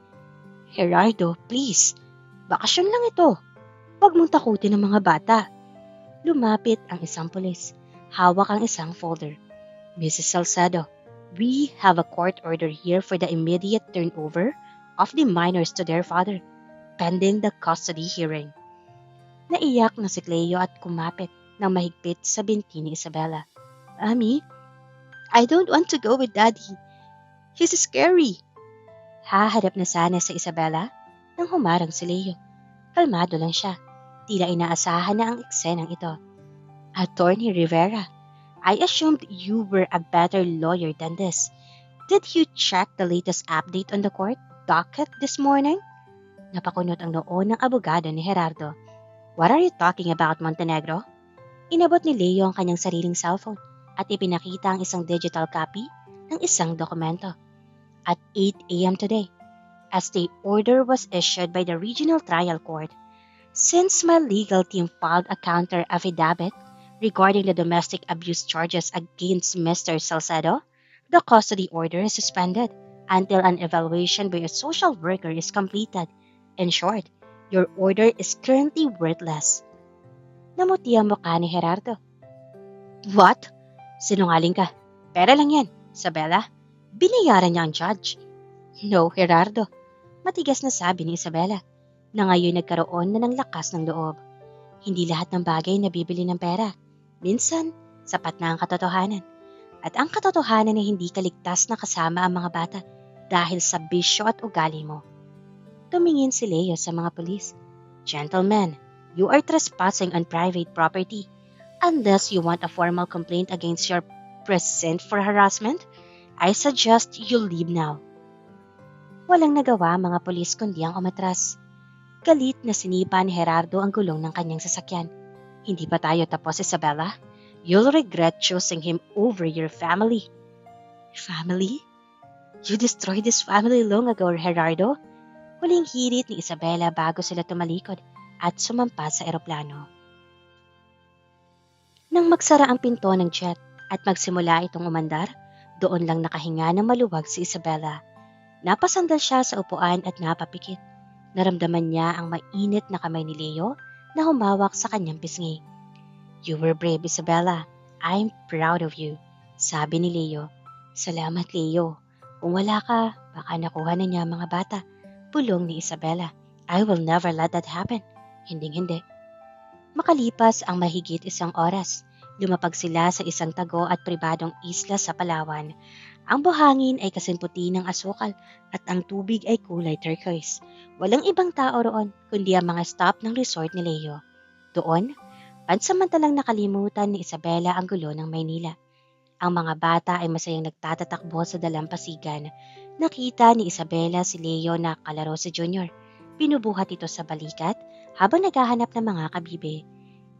Gerardo, please. Bakasyon lang ito. Huwag mong takutin ang mga bata. Lumapit ang isang pulis. Hawak ang isang folder. Mrs. Salcedo, we have a court order here for the immediate turnover of the minors to their father, pending the custody hearing. Naiyak na si Cleo at kumapit ng mahigpit sa binti ni Isabella. Mami, I don't want to go with Daddy. He's scary. Haharap na sana sa Isabella nang humarang si Leo. Kalmado lang siya. Tila inaasahan na ang eksenang ito. Attorney Rivera, I assumed you were a better lawyer than this. Did you check the latest update on the court docket this morning? Napakunot ang noo ng abogado ni Gerardo. What are you talking about, Montenegro? Inabot ni Leo ang kanyang sariling cellphone at ipinakita ang isang digital copy ng isang dokumento. At 8 a.m. today, as the order was issued by the Regional Trial Court, since my legal team filed a counter affidavit regarding the domestic abuse charges against Mr. Salcedo, the custody order is suspended until an evaluation by a social worker is completed. In short, your order is currently worthless. Namuti ang mukha ni Gerardo. What? Sinungaling ka. Pera lang yan, Isabella. Binayaran niya ang judge. No, Gerardo. Matigas na sabi ni Isabella na ngayon nagkaroon na ng lakas ng loob. Hindi lahat ng bagay nabibili ng pera. Minsan, sapat na ang katotohanan. At ang katotohanan ay hindi kaligtas na kasama ang mga bata dahil sa bisyo at ugali mo. Tumingin si Leo sa mga pulis. Gentlemen, you are trespassing on private property. Unless you want a formal complaint against your precinct for harassment, I suggest you leave now. Walang nagawa mga pulis kundi ang umatras. Galit na sinipa ni Gerardo ang gulong ng kanyang sasakyan. Hindi pa tayo tapos, Isabella. You'll regret choosing him over your family. Family? You destroyed this family long ago, Gerardo. Huling hirit ni Isabella bago sila tumalikod at sumampa sa eroplano. Nang magsara ang pinto ng jet at magsimula itong umandar, Doon lang nakahinga ng maluwag si Isabela. Napasandal siya sa upuan at napapikit. Naramdaman niya ang mainit na kamay ni Leo na humawak sa kanyang pisngi. "You were brave, Isabela. I'm proud of you," sabi ni Leo. "Salamat, Leo. Kung wala ka, baka nakuha na niya ang mga bata," bulong ni Isabela. "I will never let that happen." Hinding-hindi. Makalipas ang mahigit isang oras, lumapag sila sa isang tago at pribadong isla sa Palawan. Ang buhangin ay kasimputi ng asukal at ang tubig ay kulay turquoise. Walang ibang tao roon kundi ang mga staff ng resort ni Leo. Doon, pansamantalang nakalimutan ni Isabela ang gulo ng Maynila. Ang mga bata ay masayang nagtatatakbo sa dalampasigan. Nakita ni Isabela si Leo na kalaro si Junior. Pinubuhat ito sa balikat habang naghahanap ng mga kabibe.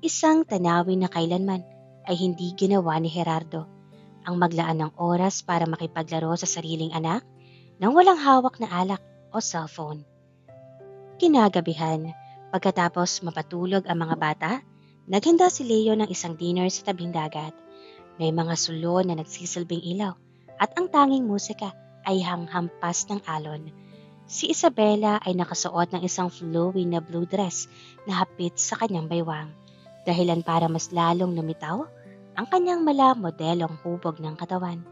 Isang tanawin na kailanman ay hindi ginawa ni Gerardo. Ang maglaan ng oras para makipaglaro sa sariling anak nang walang hawak na alak o cellphone. Kinagabihan, pagkatapos mapatulog ang mga bata, naghanda si Leo ng isang dinner sa tabing dagat. May mga sulo na nagsisilbing ilaw at ang tanging musika ay hanghampas ng alon. Si Isabela ay nakasuot ng isang flowy na blue dress na hapit sa kanyang baywang. Dahilan para mas lalong lumitaw ang kanyang modelong hubog ng katawan.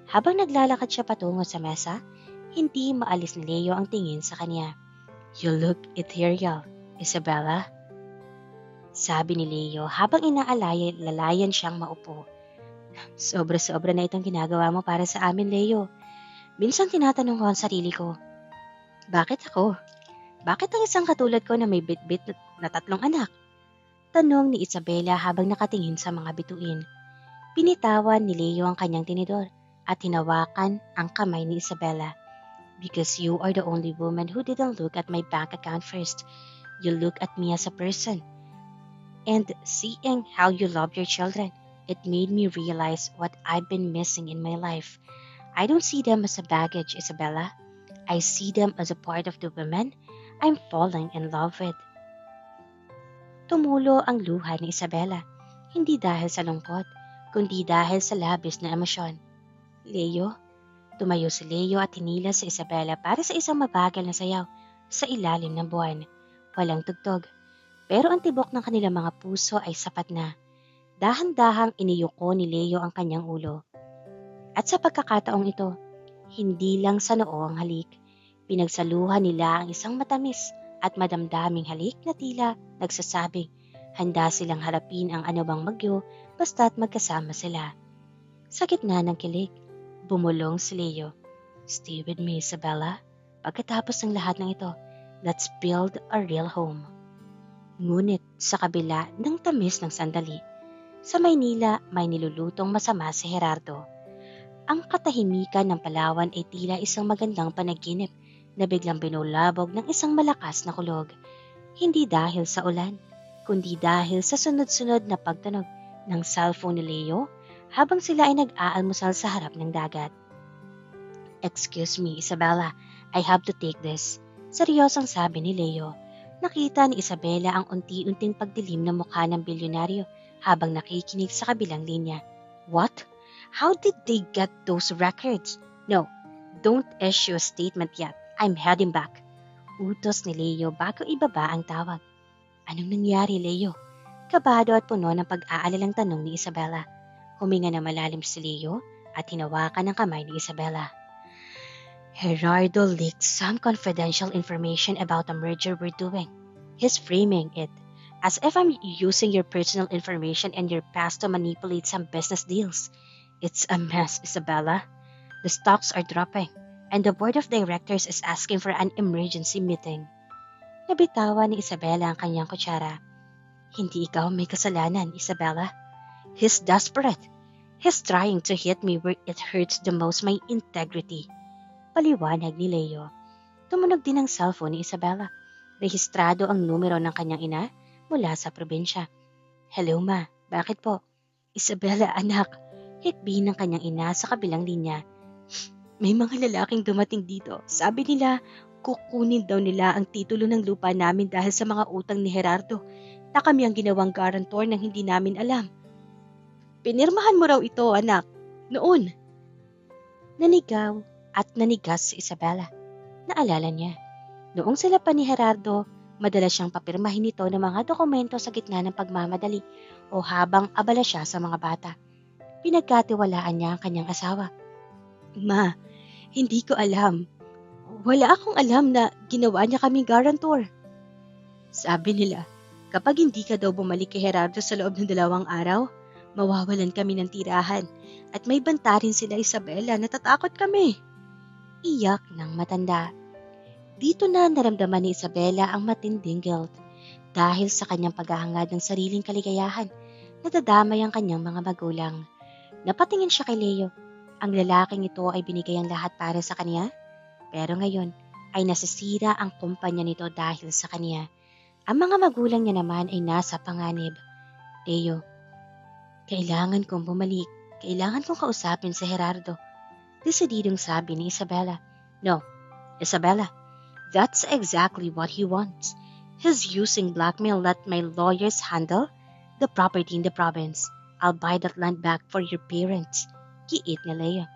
Habang naglalakad siya patungo sa mesa, hindi maalis ni Leo ang tingin sa kanya. "You look ethereal, Isabela," sabi ni Leo habang inaalay-lalayan siyang maupo. "Sobra-sobra na itong ginagawa mo para sa amin, Leo." Minsan tinatanong ko ang sarili ko, bakit ako? Bakit ang isang katulad ko na may bit-bit na 3 anak? Tanong ni Isabela habang nakatingin sa mga bituin. Pinitawan ni Leo ang kanyang tinidor at hinawakan ang kamay ni Isabela. "Because you are the only woman who didn't look at my bank account first. You look at me as a person. And seeing how you love your children, it made me realize what I've been missing in my life. I don't see them as a baggage, Isabela. I see them as a part of the women I'm falling in love with." Tumulo ang luha ni Isabela, hindi dahil sa lungkot, kundi dahil sa labis na emosyon. "Leo?" Tumayo si Leo at hinila si Isabela para sa isang mabagal na sayaw sa ilalim ng buwan. Walang tugtog, pero ang tibok ng kanilang mga puso ay sapat na. Dahan-dahang iniyuko ni Leo ang kanyang ulo. At sa pagkakataong ito, hindi lang sa noo ang halik. Pinagsaluhan nila ang isang matamis at madamdaming halik na tila nagsasabing handa silang harapin ang anumang bagyo basta't magkasama sila. Sa gitna ng kilig, bumulong si Leo. "Stay with me, Isabela. Pagkatapos ng lahat ng ito, let's build a real home." Ngunit sa kabila ng tamis ng sandali, sa Maynila may nilulutong masama si Gerardo. Ang katahimikan ng Palawan ay tila isang magandang panaginip na biglang binulabog ng isang malakas na kulog. Hindi dahil sa ulan, kundi dahil sa sunod-sunod na pagtunog ng cellphone ni Leo habang sila ay nag-aalmusal sa harap ng dagat. "Excuse me, Isabela, I have to take this," seryosong sabi ni Leo. Nakita ni Isabela ang unti-unting pagdilim ng mukha ng bilyonaryo habang nakikinig sa kabilang linya. "What? How did they get those records? No, don't issue a statement yet. I'm heading back." Utos ni Leo bago ibaba ang tawag. "Anong nangyari, Leo?" Kabado at puno ng pag-aalalang tanong ni Isabela. Huminga na malalim si Leo at hinawakan ang kamay ni Isabela. "Gerardo leaked some confidential information about a merger we're doing. He's framing it as if I'm using your personal information and your past to manipulate some business deals. It's a mess, Isabela. The stocks are dropping, and the board of directors is asking for an emergency meeting." Nabitawan ni Isabela ang kanyang kutsara. "Hindi ikaw may kasalanan, Isabela. He's desperate. He's trying to hit me where it hurts the most, my integrity." Paliwanag ni Leo. Tumunog din ang cellphone ni Isabela. Rehistrado ang numero ng kanyang ina mula sa probinsya. "Hello, ma. Bakit po?" "Isabela, anak." Hikbi ng kanyang ina sa kabilang linya. "May mga lalaking dumating dito. Sabi nila, kukunin daw nila ang titulo ng lupa namin dahil sa mga utang ni Gerardo na kami ang ginawang guarantor ng hindi namin alam." "Pinirmahan mo raw ito, anak. Noon." Nanigaw at nanigas si Isabela. Naalala niya, noong sila pa ni Gerardo, madalas siyang papirmahin nito ng mga dokumento sa gitna ng pagmamadali o habang abala siya sa mga bata. Pinagkatiwalaan niya ang kanyang asawa. Ma, hindi ko alam. Wala akong alam na ginawa niya kaming guarantor. Sabi nila, kapag hindi ka daw bumalik kay Gerardo sa loob ng 2 araw, mawawalan kami ng tirahan at may banta rin sila Isabela, natatakot kami. Iyak ng matanda. Dito na naramdaman ni Isabela ang matinding guilt dahil sa kanyang paghahangad ng sariling kaligayahan. Nadadamay ang kanyang mga magulang. Napatingin siya kay Leo. Ang lalaking ito ay binigay ang lahat para sa kanya, pero ngayon ay nasisira ang kumpanya nito dahil sa kanya. Ang mga magulang niya naman ay nasa panganib. Leo, kailangan kong bumalik. Kailangan kong kausapin si Gerardo. Desididong sabi ni Isabela. No, Isabela, that's exactly what he wants. He's using blackmail. Let my lawyers handle the property in the province. I'll buy that land back for your parents. Kiit ni Leo.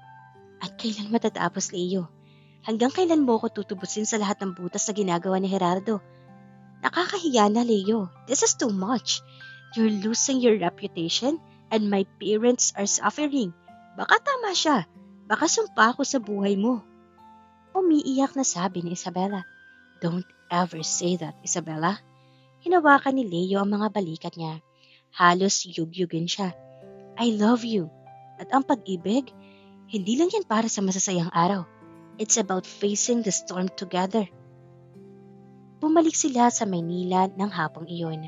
At kailan matatapos, Leo? Hanggang kailan mo ko tutubusin sa lahat ng butas na ginagawa ni Gerardo? Nakakahiya na, Leo. This is too much. You're losing your reputation and my parents are suffering. Baka tama siya. Baka sumpa ako sa buhay mo. Umiiyak na sabi ni Isabela. Don't ever say that, Isabela. Hinawakan ni Leo ang mga balikat niya. Halos yugyugin siya. I love you. At ang pag-ibig, hindi lang yan para sa masasayang araw. It's about facing the storm together. Bumalik sila sa Maynila ng hapong iyon.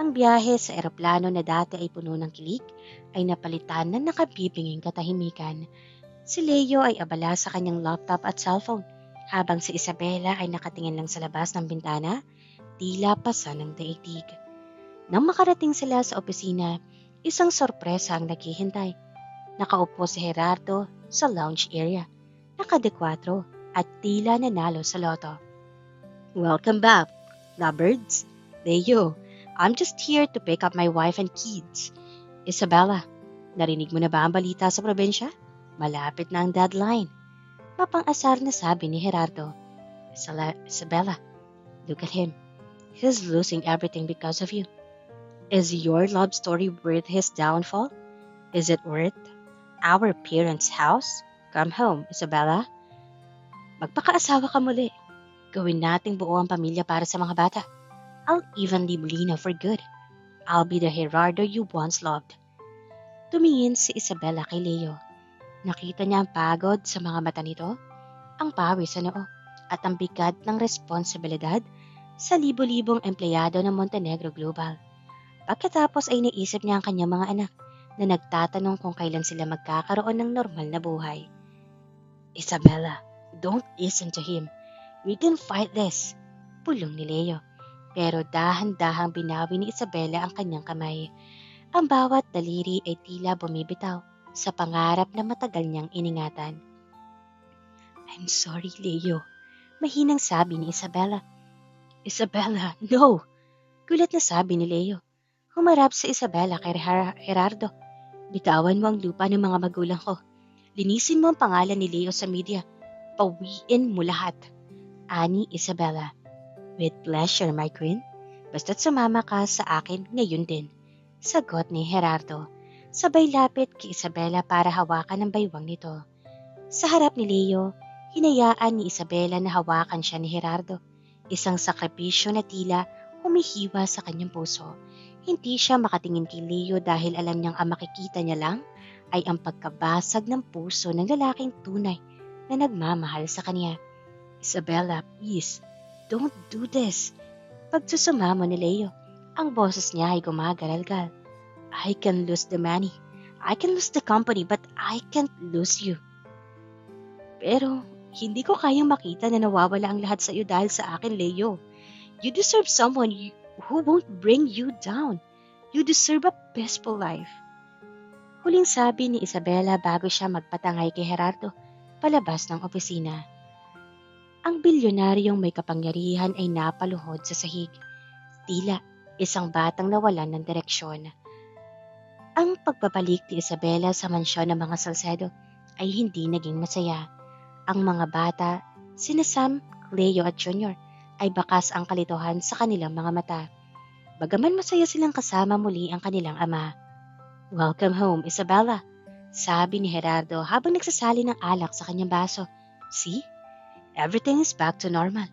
Ang biyahe sa eroplano na dati ay puno ng kilig ay napalitan ng nakabibinging katahimikan. Si Leo ay abala sa kanyang laptop at cellphone, habang si Isabela ay nakatingin lang sa labas ng bintana, tila pasa ng daigdig. Nang makarating sila sa opisina, isang sorpresa ang naghihintay. Nakaupo si Gerardo sa lounge area, naka-4 at tila nanalo sa loto. Welcome back, lovebirds. Leo, I'm just here to pick up my wife and kids. Isabela, narinig mo na ba ang balita sa probinsya? Malapit na ang deadline. Mapang-asar na sabi ni Gerardo. Isabela, look at him. He's losing everything because of you. Is your love story worth his downfall? Is it worth our parents' house? Come home, Isabela. Magpakaasawa ka muli. Gawin nating buo ang pamilya para sa mga bata. I'll even leave Lina for good. I'll be the Gerardo you once loved. Tumingin si Isabela kay Leo. Nakita niya ang pagod sa mga mata nito, ang pawis sa noo, at ang bigat ng responsibilidad sa libo-libong empleyado ng Montenegro Global. Pagkatapos ay naisip niya ang kanyang mga anak na nagtatanong kung kailan sila magkakaroon ng normal na buhay. Isabela, don't listen to him. We can fight this, pulong ni Leo. Pero dahan-dahang binawi ni Isabela ang kanyang kamay. Ang bawat daliri ay tila bumibitaw sa pangarap na matagal niyang iningatan. I'm sorry, Leo, mahinang sabi ni Isabela. Isabela, no! Gulat na sabi ni Leo. Humarap si Isabela kay Gerardo. Bitawan mo ang lupa ng mga magulang ko. Linisin mo ang pangalan ni Leo sa media. Pawiin mo lahat. Ani Isabela. With pleasure, my queen. Basta't sumama ka sa akin ngayon din. Sagot ni Gerardo. Sabay lapit kay Isabela para hawakan ang baywang nito. Sa harap ni Leo, hinayaan ni Isabela na hawakan siya ni Gerardo. Isang sakripisyo na tila humihiwa sa kanyang puso. Hindi siya makatingin kay Leo dahil alam niyang ang makikita niya lang ay ang pagkabasag ng puso ng lalaking tunay na nagmamahal sa kanya. Isabela, please, don't do this. Pagsusumamo ni Leo, ang boses niya ay gumagaralgal. I can lose the money. I can lose the company, but I can't lose you. Pero, hindi ko kayang makita na nawawala ang lahat sa iyo dahil sa akin, Leo. You deserve someone who won't bring you down. You deserve a peaceful life. Huling sabi ni Isabela bago siya magpatangay kay Gerardo, palabas ng opisina. Ang bilyonaryong may kapangyarihan ay napaluhod sa sahig. Tila isang batang nawalan ng direksyon. Ang pagbabalik ni Isabela sa mansyon ng mga Salcedo ay hindi naging masaya. Ang mga bata, sina Sam, Cleo at Junior, ay bakas ang kalituhan sa kanilang mga mata. Bagaman masaya silang kasama muli ang kanilang ama. "Welcome home, Isabella," sabi ni Gerardo habang nagsasali ng alak sa kanyang baso. "See? Everything is back to normal.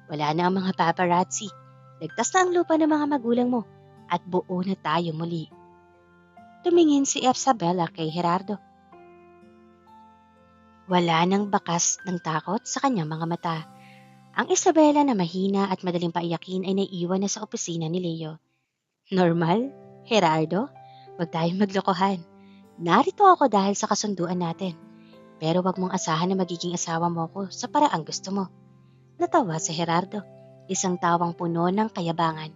Wala na ang mga paparazzi. Ligtas na ang lupa ng mga magulang mo at buo na tayo muli." Tumingin si Isabella kay Gerardo. Wala nang bakas ng takot sa kanyang mga mata. Ang Isabella na mahina at madaling paiyakin ay naiiwan na sa opisina ni Leo. "Normal? Gerardo? Huwag tayong maglokohan. Narito ako dahil sa kasunduan natin. Pero wag mong asahan na magiging asawa mo ko sa paraang gusto mo." Natawa si Gerardo, isang tawang puno ng kayabangan.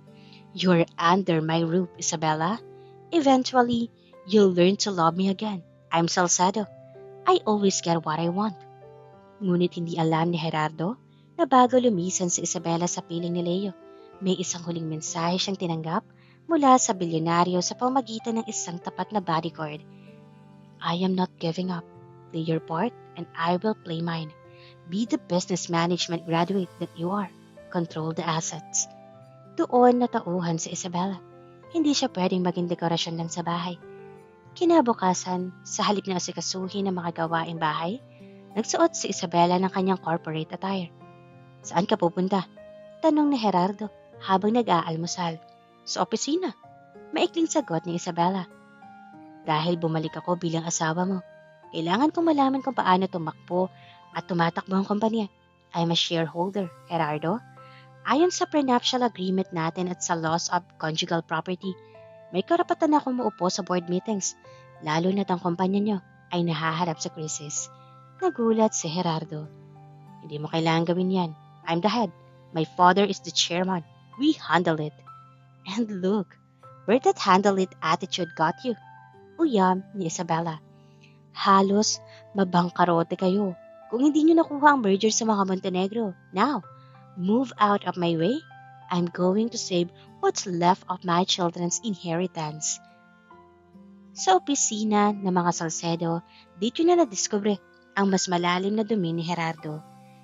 "You're under my roof, Isabella. Eventually, you'll learn to love me again. I'm Salcedo. I always get what I want." Ngunit hindi alam ni Gerardo na bago lumisan si Isabella sa piling ni Leo, may isang huling mensahe siyang tinanggap mula sa bilyonaryo sa pamamagitan ng isang tapat na bodyguard. "I am not giving up. Play your part and I will play mine. Be the business management graduate that you are. Control the assets." Doon natauhan si Isabella. Hindi siya pwedeng maging dekorasyon lang sa bahay. Kinabukasan, sa halip na asikasuhin ng mga gawaing bahay, nagsuot si Isabella ng kanyang corporate attire. "Saan ka pupunta?" tanong ni Gerardo habang nag-aalmusal. "Sa opisina," maikling sagot ni Isabella. "Dahil bumalik ako bilang asawa mo, kailangan kong malaman kung paano tumakbo at tumatakbo ang kumpanya. I'm a shareholder, Gerardo. Ayon sa prenuptial agreement natin at sa laws of conjugal property, may karapatan akong maupo sa board meetings, lalo na't ang kumpanya nyo ay nahaharap sa krisis." Nagulat si Gerardo. "Hindi mo kailangan gawin yan. I'm the head. My father is the chairman. We handle it." And look, where that handle it attitude got you. Uyam ni Isabella. "Halos mabangkarote kayo kung hindi nyo nakuha ang merger sa mga Montenegro. Now, move out of my way. I'm going to save what's left of my children's inheritance." Sa opisina ng mga Salcedo, dito na nadiskubre ang mas malalim na dumi ni Gerardo.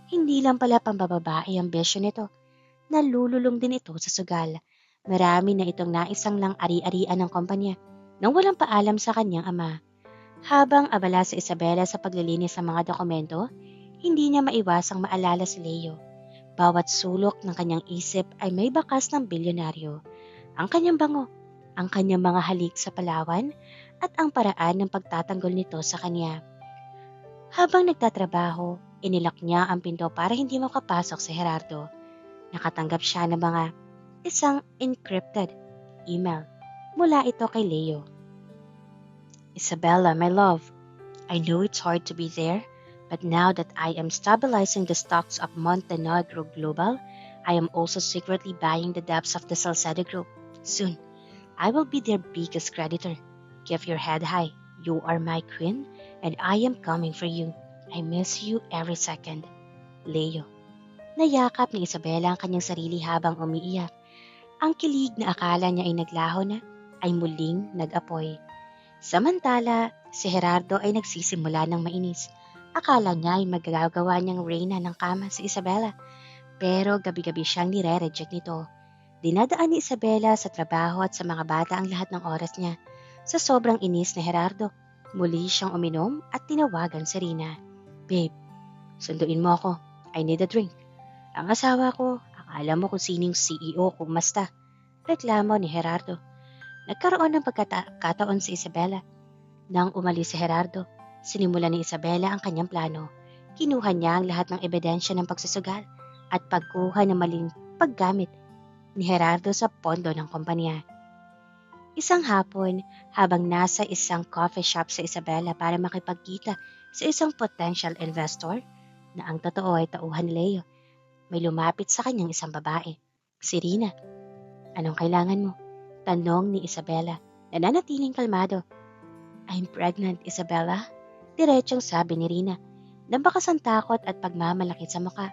Hindi lang pala pambababae ang besyo nito. Nalululong din ito sa sugal. Marami na itong naisang lang ari-arian ng kumpanya nang walang paalam sa kanyang ama. Habang abala sa Isabela sa paglilinis ng mga dokumento, hindi niya maiwasang maalala si Leo. Bawat sulok ng kanyang isip ay may bakas ng bilyonaryo. Ang kanyang bango, ang kanyang mga halik sa Palawan, at ang paraan ng pagtatanggol nito sa kanya. Habang nagtatrabaho, inilak niya ang pinto para hindi makapasok si Gerardo. Nakatanggap siya ng isang encrypted email. Mula ito kay Leo. "Isabella, my love, I know it's hard to be there, but now that I am stabilizing the stocks of Montenegro Global, I am also secretly buying the debts of the Salcedo Group. Soon, I will be their biggest creditor. Keep your head high. You are my queen, and I am coming for you. I miss you every second. Leo." Nayakap ni Isabella ang kanyang sarili habang umiiyak. Ang kilig na akala niya ay naglaho na, ay muling nag-apoy. Samantala, si Gerardo ay nagsisimula ng mainis. Akala niya ay magagawa niyang reyna ng kama si Isabella, pero gabi-gabi siyang nire-reject nito. Dinadaan ni Isabella sa trabaho at sa mga bata ang lahat ng oras niya. Sa sobrang inis ni Gerardo, muli siyang uminom at tinawagan si Rina. "Babe, sunduin mo ako. I need a drink." "Ang asawa ko, akala mo kung sining CEO kung masta." Reklamo ni Gerardo. Nagkaroon ng pagkataon si Isabella. Nang umalis si Gerardo, sinimula ni Isabella ang kanyang plano. Kinuha niya ang lahat ng ebidensya ng pagsusugal at pagkuha ng maling paggamit ni Gerardo sa pondo ng kumpanya. Isang hapon, habang nasa isang coffee shop sa Isabela para makipagkita sa isang potential investor, na ang totoo ay tauhan ni Leo, may lumapit sa kanyang isang babae, si Rina. "Anong kailangan mo?" tanong ni Isabela, nananatiling kalmado. "I'm pregnant, Isabella," diretsong sabi ni Rina, na bakas ang takot at pagmamalaki sa muka.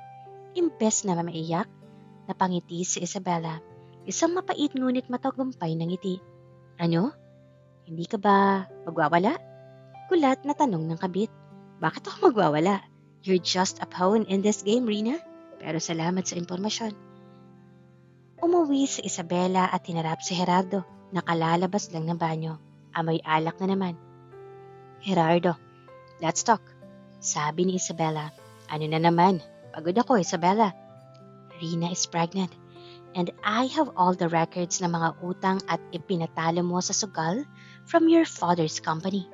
Imbes na maiyak, napangiti si Isabella, isang mapait ngunit matagumpay na ngiti. "Ano? Hindi ka ba magwawala?" Gulat na tanong ng kabit. Bakit ako magwawala? You're just a pawn in this game, Rina. Pero salamat sa impormasyon. Umuwi si Isabela at hinarap si Gerardo. Nakalalabas lang ng banyo. Amoy alak na naman. Gerardo, let's talk. Sabi ni Isabela. Ano na naman? Pagod ako, Isabela. Rina is pregnant. And I have all the records ng mga utang at ipinatalo mo sa sugal from your father's company.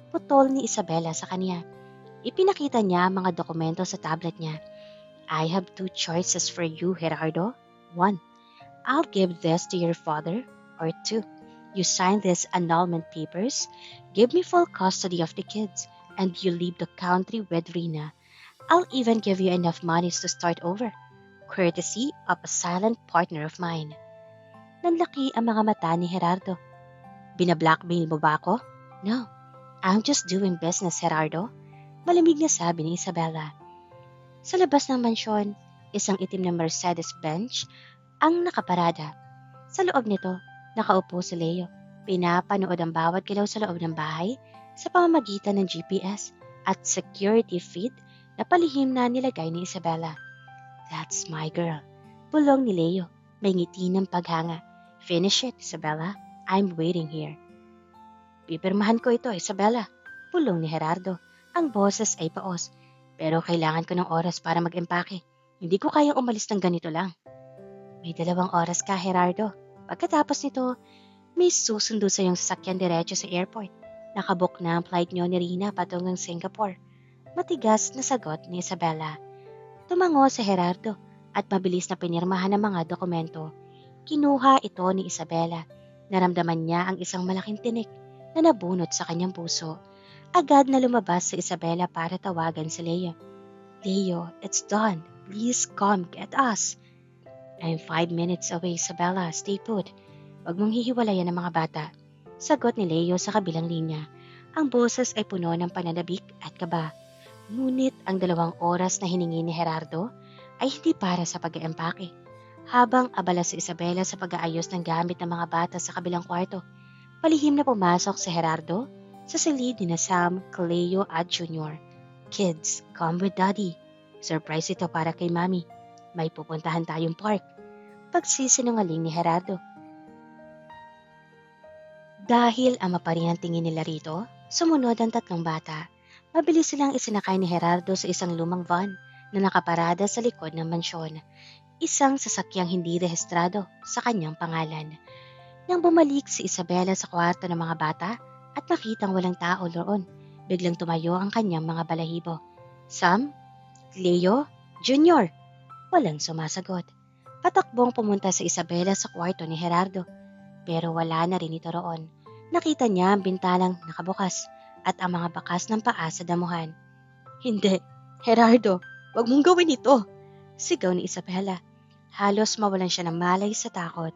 Putol ni Isabela sa kanya. Ipinakita niya ang mga dokumento sa tablet niya. I have two choices for you, Gerardo. One, I'll give this to your father. Or two, you sign these annulment papers, give me full custody of the kids, and you leave the country with Rina. I'll even give you enough money to start over. Courtesy of a silent partner of mine. Nanlaki ang mga mata ni Gerardo. Binablackmail mo ba ako? No, I'm just doing business, Gerardo. Malamig na sabi ni Isabela. Sa labas ng mansyon, isang itim na Mercedes-Benz ang nakaparada. Sa loob nito, nakaupo si Leo. Pinapanood ang bawat galaw sa loob ng bahay sa pamamagitan ng GPS at security feed na palihim na nilagay ni Isabela. That's my girl. Bulong ni Leo. May ngiti ng paghanga. Finish it, Isabela. I'm waiting here. Pipirmahan ko ito, Isabela. Bulong ni Gerardo. Ang boses ay paos. Pero kailangan ko ng oras para mag-empake. Hindi ko kayang umalis ng ganito lang. May 2 oras ka, Gerardo. Pagkatapos nito, may susundo sa iyong sasakyan diretso sa airport. Nakabook na ang flight niyo ni Rina patungong Singapore. Matigas na sagot ni Isabela. Tumango si Gerardo at mabilis na pinirmahan ang mga dokumento. Kinuha ito ni Isabela. Naramdaman niya ang isang malaking tinik na nabunot sa kanyang puso. Agad na lumabas si Isabela para tawagan si Leo. Leo, it's done. Please come get us. I'm 5 minutes away, Isabela. Stay put. Huwag mong hihiwalayan ang mga bata. Sagot ni Leo sa kabilang linya. Ang boses ay puno ng pananabik at kaba. Ngunit ang 2 oras na hiningi ni Gerardo ay hindi para sa pag-eempake. Habang abala si Isabela sa pag-aayos ng gamit ng mga bata sa kabilang kwarto, palihim na pumasok si Gerardo sa silid ni Sam, Cleo at Junior. Kids, come with Daddy. Surprise ito para kay Mami. May pupuntahan tayong park. Pagsisinungaling ni Gerardo. Dahil ama pa rin ang tingin nila rito, sumunod ang 3 bata. Mabilis silang isinakay ni Gerardo sa isang lumang van na nakaparada sa likod ng mansyon. Isang sasakyang hindi rehistrado sa kanyang pangalan. Nang bumalik si Isabela sa kwarto ng mga bata at nakitang walang tao roon, biglang tumayo ang kanyang mga balahibo. Sam? Leo? Junior? Walang sumasagot. Patakbong pumunta si Isabela sa kwarto ni Gerardo. Pero wala na rin ito roon. Nakita niya ang bintalang nakabukas at ang mga bakas ng paa sa damuhan. Hindi, Gerardo, wag mong gawin ito. Sigaw ni Isabela. Halos mawalan siya ng malay sa takot.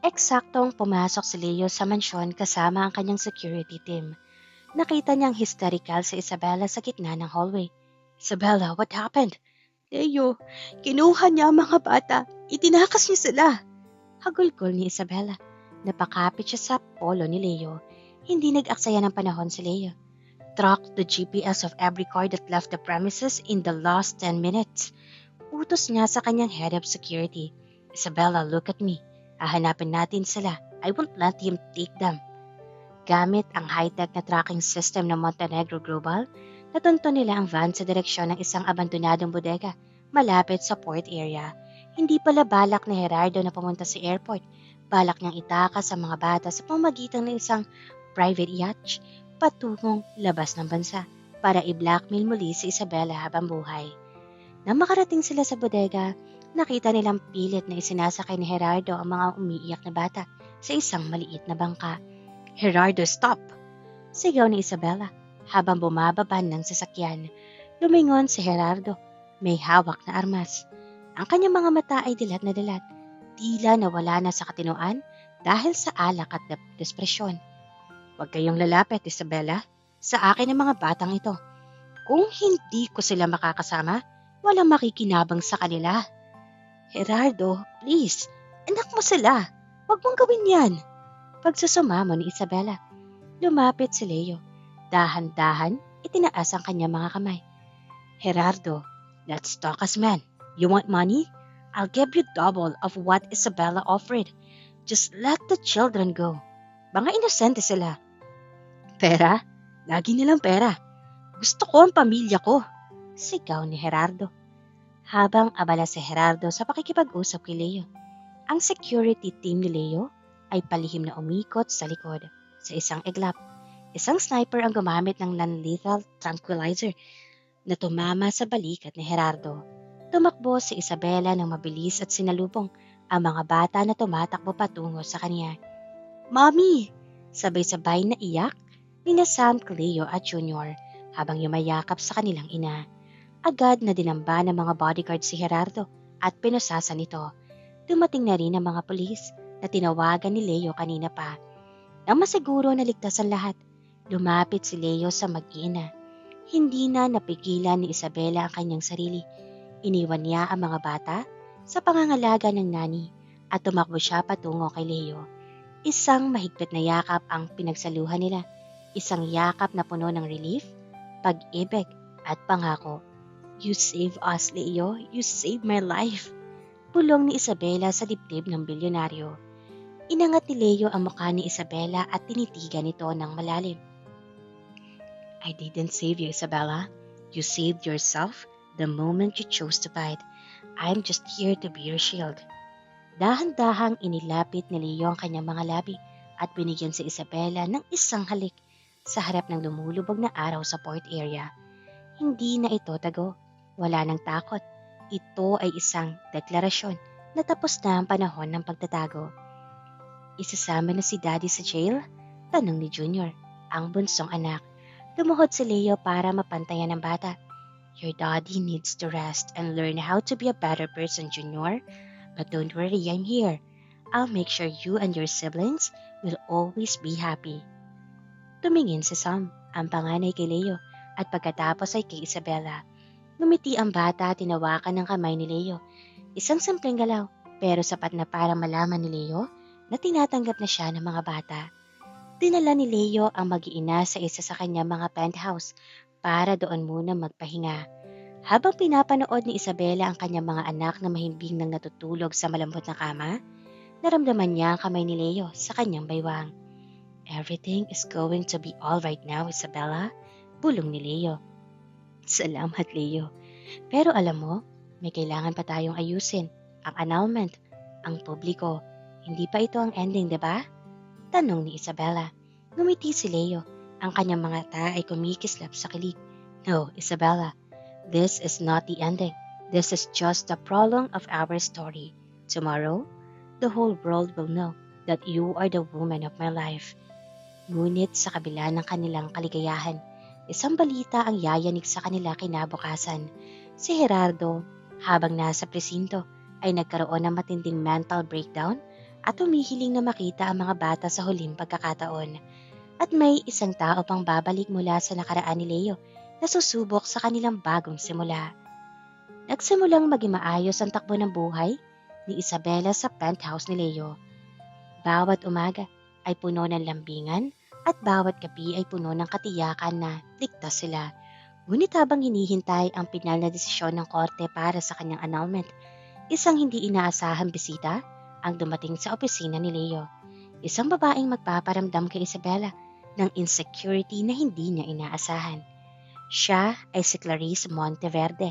Eksaktong pumasok si Leo sa mansyon kasama ang kanyang security team. Nakita niyang hysterical si Isabela sa gitna ng hallway. Isabela, what happened? Leo, kinuha niya ang mga bata. Itinakas niya sila. Hagulgol ni Isabela. Napakapit siya sa polo ni Leo. Hindi nag-aksaya ng panahon si Leo. Track the GPS of every car that left the premises in the last 10 minutes. Utos niya sa kanyang head of security. Isabela, look at me. Hahanapin natin sila. I won't let him take them. Gamit ang high-tech na tracking system ng Montenegro Global, natunto nila ang van sa direksyon ng isang abandonadong bodega malapit sa port area. Hindi pala balak ni Gerardo na pumunta sa airport. Balak niyang itakas sa mga bata sa pamamagitan ng isang private yacht patungong labas ng bansa para i-blackmail muli si Isabela habang buhay. Nang makarating sila sa bodega, nakita nilang pilit na isinasakay ni Gerardo ang mga umiiyak na bata sa isang maliit na bangka. Gerardo, stop! Sigaw ni Isabela habang bumababan ng sasakyan. Lumingon si Gerardo. May hawak na armas. Ang kanyang mga mata ay dilat na dilat. Tila nawala na sa katinoan dahil sa alak at despresyon. Huwag kayong lalapit, Isabela. Sa akin ang mga batang ito. Kung hindi ko sila makakasama, walang makikinabang sa kanila. Gerardo, please. Anak mo sila. Huwag mong gawin yan. Pagsusumamo ni Isabela, lumapit si Leo. Dahan-dahan, itinaas ang kanyang mga kamay. Gerardo, let's talk as men. You want money? I'll give you double of what Isabella offered. Just let the children go. Mga inosente sila. Pera? Lagi nilang pera. Gusto ko ang pamilya ko. Sigaw ni Gerardo. Habang abala si Gerardo sa pakikipag-usap kay Leo, ang security team ni Leo ay palihim na umikot sa likod. Sa isang iglap, isang sniper ang gumamit ng non-lethal tranquilizer na tumama sa balikat ni Gerardo. Tumakbo si Isabela ng mabilis at sinalubong ang mga bata na tumatakbo patungo sa kanya. Mommy! Sabay-sabay na iyak ni Sam, Cleo at Junior habang yumayakap sa kanilang ina. Agad na dinamba ng mga bodyguard si Gerardo at pinusasan ito. Dumating na rin ang mga pulis na tinawagan ni Leo kanina pa. Nang masiguro na ligtas ang lahat, lumapit si Leo sa mag-ina. Hindi na napigilan ni Isabela ang kanyang sarili. Iniwan niya ang mga bata sa pangangalaga ng nani at tumakbo siya patungo kay Leo. Isang mahigpit na yakap ang pinagsaluhan nila. Isang yakap na puno ng relief, pag-ibig at pangako. You save us, Leo. You save my life. Pulong ni Isabela sa dibdib ng bilyonaryo. Inangat ni Leo ang mukha ni Isabela at tinitigan ito ng malalim. I didn't save you, Isabella. You saved yourself the moment you chose to fight. I'm just here to be your shield. Dahan-dahang inilapit ni Leo ang kanyang mga labi at binigyan si Isabela ng isang halik sa harap ng lumulubog na araw sa port area. Hindi na ito tago. Wala nang takot. Ito ay isang deklarasyon na tapos na ang panahon ng pagtatago. Isasama na si Daddy sa jail? Tanong ni Junior, ang bunsong anak. Lumuhod si Leo para mapantayan ang bata. Your daddy needs to rest and learn how to be a better person, Junior. But don't worry, I'm here. I'll make sure you and your siblings will always be happy. Tumingin si Sam, ang panganay kay Leo, at pagkatapos ay kay Isabella. Ngumiti ang bata at tinawakan ng kamay ni Leo. Isang simpleng galaw, pero sapat na para malaman ni Leo na tinatanggap na siya ng mga bata. Dinala ni Leo ang mag-iina sa isa sa kanyang mga penthouse para doon muna magpahinga. Habang pinapanood ni Isabela ang kanyang mga anak na mahimbing nang natutulog sa malambot na kama, naramdaman niya ang kamay ni Leo sa kanyang baywang. Everything is going to be all right now, Isabella, bulong ni Leo. Salamat, Leo. Pero alam mo, may kailangan pa tayong ayusin. Ang annulment, ang publiko. Hindi pa ito ang ending, diba? Tanong ni Isabella. Ngumiti si Leo. Ang kanyang mga mata ay kumikislap sa kilig. No, Isabella. This is not the ending. This is just the prologue of our story. Tomorrow, the whole world will know that you are the woman of my life. Ngunit sa kabila ng kanilang kaligayahan, isang balita ang yayanig sa kanila kinabukasan. Si Gerardo, habang nasa presinto, ay nagkaroon ng matinding mental breakdown at humihiling na makita ang mga bata sa huling pagkakataon. At may isang tao pang babalik mula sa nakaraan ni Leo na susubok sa kanilang bagong simula. Nagsimulang maging maayos ang takbo ng buhay ni Isabela sa penthouse ni Leo. Bawat umaga ay puno ng lambingan at bawat gabi ay puno ng katiyakan na ligtas sila. Ngunit habang hinihintay ang pinal na desisyon ng korte para sa kanyang annulment, isang hindi inaasahang bisita ang dumating sa opisina ni Leo. Isang babaeng magpaparamdam kay Isabela ng insecurity na hindi niya inaasahan. Siya ay si Clarice Monteverde,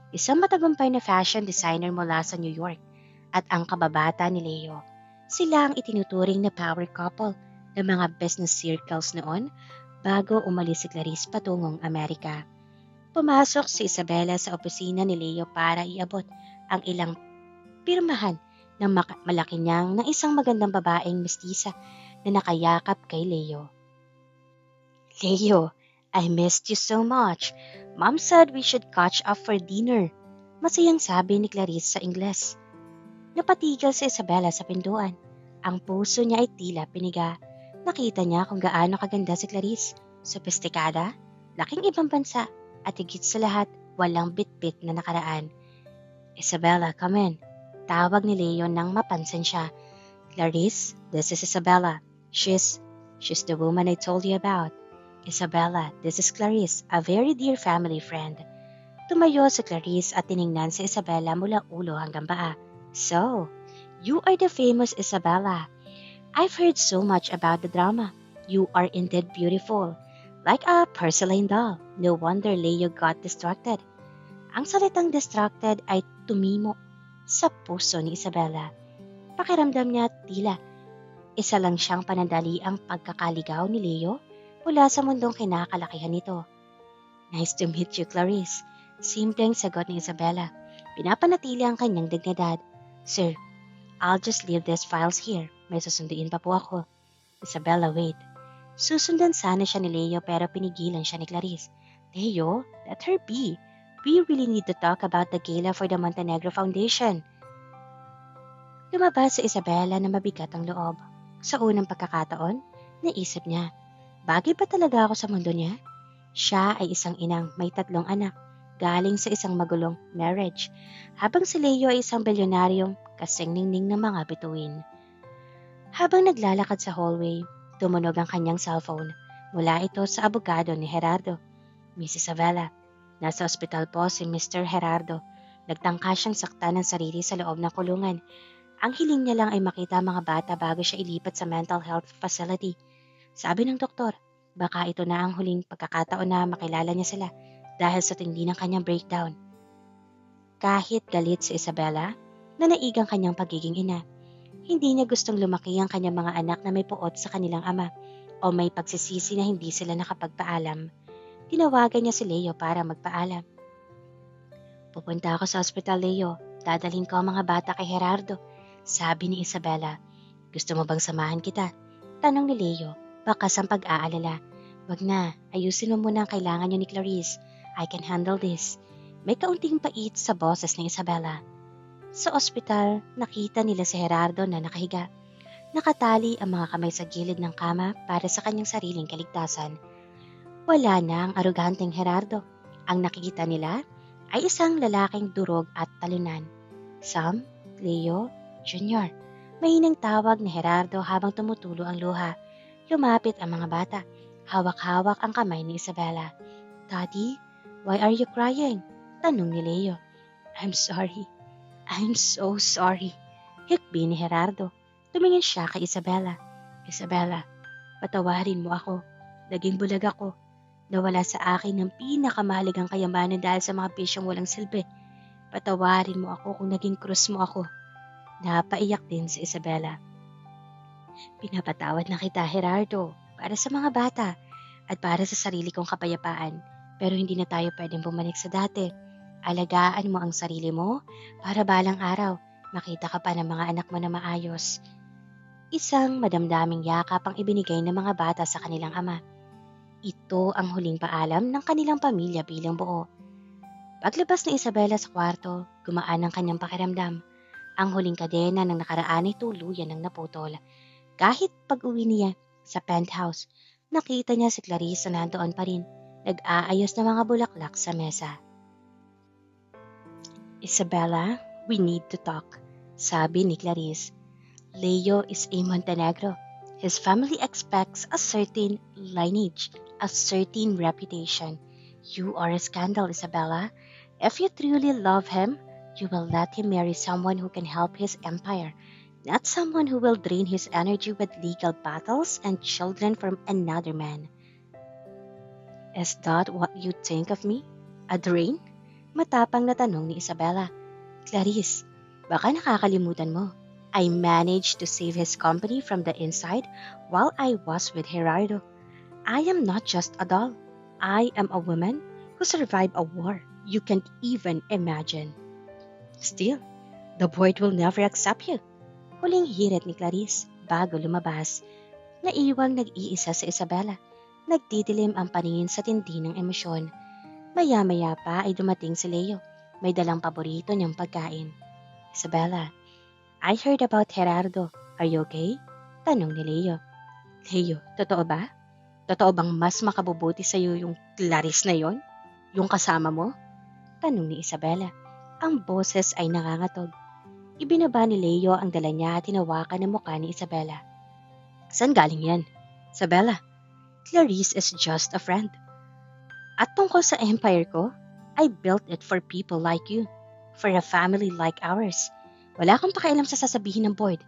isang matagumpay na fashion designer mula sa New York at ang kababata ni Leo. Sila ang itinuturing na power couple ng mga business circles noon bago umalis si Clarice patungong Amerika. Pumasok si Isabela sa opisina ni Leo para iabot ang ilang pirmahan ng malaki niyang ng isang magandang babaeng mestiza na nakayakap kay Leo. Leo, I missed you so much. Mom said we should catch up for dinner. Masayang sabi ni Clarice sa Ingles. Napatigil si Isabela sa pintuan. Ang puso niya ay tila piniga. Nakita niya kung gaano kaganda si Clarice. Sophisticada, laking ibang bansa, at higit sa lahat, walang bit-bit na nakaraan. Isabella, come in. Tawag ni Leo nang mapansin siya. Clarice, this is Isabella. She's the woman I told you about. Isabella, this is Clarice, a very dear family friend. Tumayo si Clarice at tiningnan si Isabella mula ulo hanggang paa. So, you are the famous Isabella. I've heard so much about the drama. You are indeed beautiful. Like a porcelain doll. No wonder Leo got distracted. Ang salitang distracted ay tumimo sa puso ni Isabella. Pakiramdam niya tila isa lang siyang panandali ang pagkakaligaw ni Leo mula sa mundong kinakalakihan nito. Nice to meet you, Clarice. Simpleng sagot ni Isabella. Pinapanatili ang kanyang dignidad. Sir, I'll just leave these files here. May susunduin pa po ako. Isabella, wait. Susundan sana siya ni Leo pero pinigilan siya ni Clarice. Leo, let her be. We really need to talk about the gala for the Montenegro Foundation. Lumabas si Isabella na mabigat ang loob. Sa unang pagkakataon, naisip niya, bagay ba talaga ako sa mundo niya? Siya ay isang inang may 3 anak, galing sa isang magulong marriage, habang si Leo ay isang bilyonaryong kasing ningning ng mga bituin. Habang naglalakad sa hallway, tumunog ang kanyang cellphone. Mula ito sa abogado ni Gerardo. Miss Isabella, nasa ospital po si Mr. Gerardo. Nagtangka siyang saktan ng sarili sa loob ng kulungan. Ang hiling niya lang ay makita mga bata bago siya ilipat sa mental health facility. Sabi ng doktor, baka ito na ang huling pagkakataon na makilala niya sila dahil sa tindi ng kanyang breakdown. Kahit galit si Isabella, nanaigang kanyang pagiging ina. Hindi niya gustong lumaki ang kanyang mga anak na may puot sa kanilang ama o may pagsisisi na hindi sila nakapagpaalam. Tinawagan niya si Leo para magpaalam. Pupunta ako sa ospital, Leo. Dadalhin ko ang mga bata kay Gerardo. Sabi ni Isabella. Gusto mo bang samahan kita? Tanong ni Leo, bakas ang pag-aalala. Wag na, ayusin mo muna ang kailangan niyo ni Clarice. I can handle this. May kaunting pait sa boses ni Isabella. Sa ospital, nakita nila si Gerardo na nakahiga. Nakatali ang mga kamay sa gilid ng kama para sa kanyang sariling kaligtasan. Wala na ang aroganteng Gerardo. Ang nakikita nila ay isang lalaking durog at talunan. Sam, Leo, Junior. Mahinang tawag ni Gerardo habang tumutulo ang luha. Lumapit ang mga bata. Hawak-hawak ang kamay ni Isabella. Daddy, why are you crying? Tanong ni Leo. I'm sorry. I'm so sorry. Hikbi ni Gerardo. Tumingin siya kay Isabella. Isabella, patawarin mo ako. Naging bulag ako. Nawala sa akin ng pinakamahalagang kayamanan dahil sa mga bisyong walang silbi. Patawarin mo ako kung naging krus mo ako. Napaiyak din si Isabella. Pinapatawad na kita, Gerardo, para sa mga bata at para sa sarili kong kapayapaan. Pero hindi na tayo pwedeng bumalik sa dati. Alagaan mo ang sarili mo para balang araw makita ka pa ng mga anak mo na maayos. Isang madamdaming yakap ang ibinigay ng mga bata sa kanilang ama. Ito ang huling paalam ng kanilang pamilya bilang buo. Paglabas ni Isabella sa kwarto, gumaan ang kanyang pakiramdam. Ang huling kadena ng nakaraan ay tuluyan ng naputol. Kahit pag-uwi niya sa penthouse, nakita niya si Clarice na nandoon pa rin, nag-aayos ng mga bulaklak sa mesa. Isabella, we need to talk, sabi ni Clarice. Leo is a Montenegro. His family expects a certain lineage, a certain reputation. You are a scandal, Isabella. If you truly love him, you will let him marry someone who can help his empire, not someone who will drain his energy with legal battles and children from another man. Is that what you think of me? A drain? Matapang na tanong ni Isabella. Clarice, baka nakakalimutan mo. I managed to save his company from the inside while I was with Gerardo. I am not just a doll. I am a woman who survived a war you can't even imagine. Still, the board will never accept you. Huling hirit ni Clarice bago lumabas. Naiwang nag-iisa sa Isabella. Nagdidilim ang paningin sa tindi ng emosyon. Maya-maya pa ay dumating si Leo. May dalang paborito niyang pagkain. Isabella, I heard about Gerardo. Are you okay? Tanong ni Leo. Leo, totoo ba? Totoo bang mas makabubuti sa'yo yung Clarice na yon? Yung kasama mo? Tanong ni Isabella. Ang boses ay nangangatog. Ibinaba ni Leo ang dala niya at hinawakan ng mukha ni Isabella. Saan galing yan? Isabella, Clarice is just a friend. At tungkol sa empire ko, I built it for people like you. For a family like ours. Wala akong pakialam sa sasabihin ng board.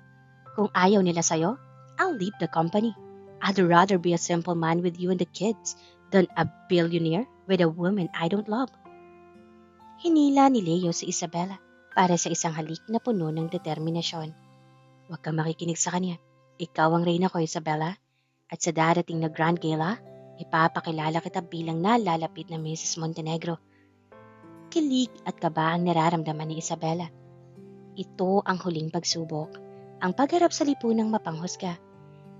Kung ayaw nila sa'yo, I'll leave the company. I'd rather be a simple man with you and the kids than a billionaire with a woman I don't love. Hinila ni Leo si Isabela para sa isang halik na puno ng determinasyon. Huwag kang makikinig sa kanya. Ikaw ang reyna ko, Isabela. At sa darating na Grand Gala, ipapakilala kita bilang nalalapit na Mrs. Montenegro. Kilig at kaba ang nararamdaman ni Isabela. Ito ang huling pagsubok, ang pagharap sa lipunang mapanghusga.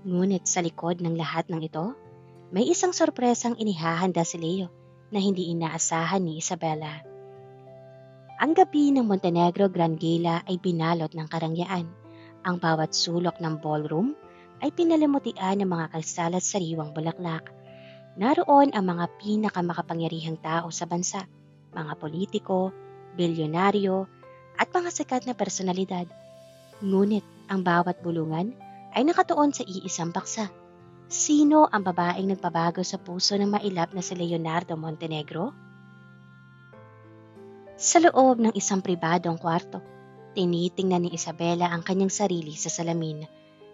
Ngunit sa likod ng lahat ng ito, may isang sorpresang inihahanda si Leo na hindi inaasahan ni Isabela. Ang gabi ng Montenegro Grand Gala ay binalot ng karangyaan. Ang bawat sulok ng ballroom ay pinalamutian ng mga kristal at sariwang bulaklak. Naroon ang mga pinakamakapangyarihang tao sa bansa, mga politiko, bilyonaryo, at mga sikat na personalidad. Ngunit ang bawat bulungan ay nakatuon sa iisang paksa. Sino ang babaeng nagpabago sa puso ng mailap na si Leonardo Montenegro? Sa loob ng isang pribadong kwarto, tinitingnan ni Isabela ang kanyang sarili sa salamin.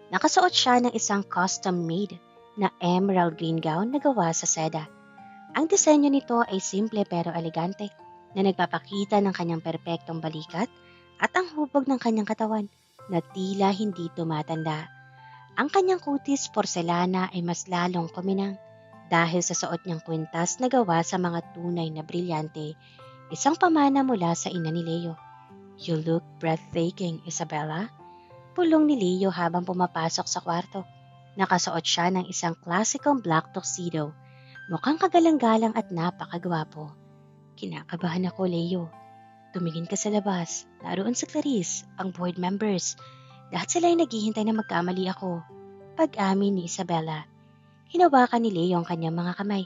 Nakasuot siya ng isang custom-made na emerald green gown na gawa sa seda. Ang disenyo nito ay simple pero elegante na nagpapakita ng kanyang perpektong balikat at ang hubog ng kanyang katawan na tila hindi tumatanda. Ang kanyang kutis porselana ay mas lalong kuminang dahil sa suot niyang kwintas na gawa sa mga tunay na brilyante, isang pamana mula sa ina ni Leo. You look breathtaking, Isabela. Pulong ni Leo habang pumapasok sa kwarto. Nakasuot siya ng isang klasikong black tuxedo. Mukhang kagalang-galang at napakagwapo. Kinakabahan ako, Leo. Tumingin ka sa labas. Naroon si Clarice, ang board members. Lahat sila ay naghihintay na magkamali ako. Pag-amin ni Isabela. Hinawakan ni Leo ang kanyang mga kamay.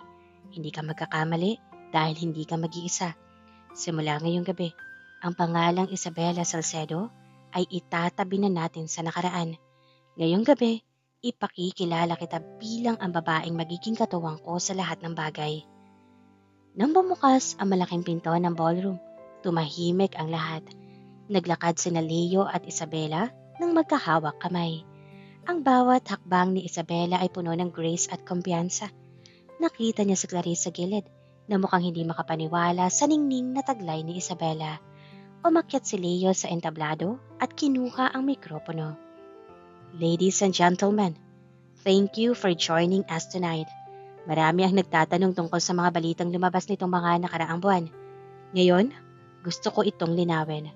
Hindi ka magkakamali dahil hindi ka mag-iisa. Simula ngayong gabi, ang pangalang Isabela Salcedo ay itatabi na natin sa nakaraan. Ngayong gabi, ipakikilala kita bilang ang babaeng magiging katuwang ko sa lahat ng bagay. Nang bumukas ang malaking pinto ng ballroom, tumahimik ang lahat. Naglakad sina Leo at Isabela nang magkahawak kamay. Ang bawat hakbang ni Isabela ay puno ng grace at kumpiyansa. Nakita niya si Clarice sa gilid na mukhang hindi makapaniwala sa ningning na taglay ni Isabela. Umakyat si Leo sa entablado at kinuha ang mikropono. Ladies and gentlemen, thank you for joining us tonight. Marami ang nagtatanong tungkol sa mga balitang lumabas nitong mga nakaraang buwan. Ngayon, gusto ko itong linawin.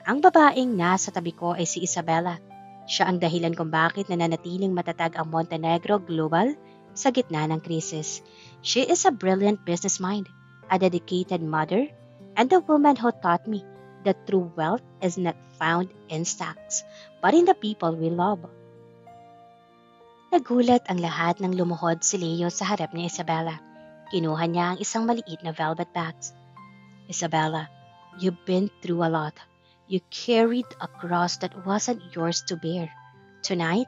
Ang babaeng nasa tabi ko ay si Isabela. Siya ang dahilan kung bakit nananatiling matatag ang Montenegro Global sa gitna ng krisis. She is a brilliant business mind, a dedicated mother, and the woman who taught me that true wealth is not found in stocks, but in the people we love. Nagulat ang lahat nang lumuhod si Leo sa harap ni Isabela. Kinuha niya ang isang maliit na velvet box. Isabela, you've been through a lot. You carried a cross that wasn't yours to bear. Tonight,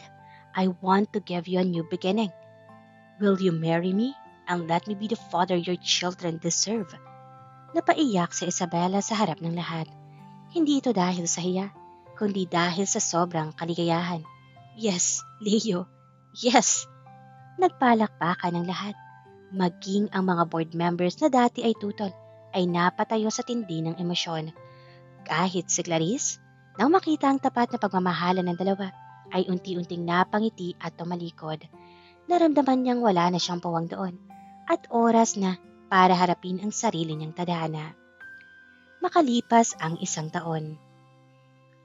I want to give you a new beginning. Will you marry me and let me be the father your children deserve? Napaiyak si Isabela sa harap ng lahat. Hindi ito dahil sa hiya, kundi dahil sa sobrang kaligayahan. Yes, Leo. Yes! Nagpalakpakan ng lahat. Maging ang mga board members na dati ay tutol ay napatayo sa tindi ng emosyon. Kahit si Clarice, nang makita ang tapat na pagmamahalan ng dalawa, ay unti-unting napangiti at tumalikod. Naramdaman niyang wala na siyang pawang doon at oras na para harapin ang sarili niyang tadhana. Makalipas ang isang taon.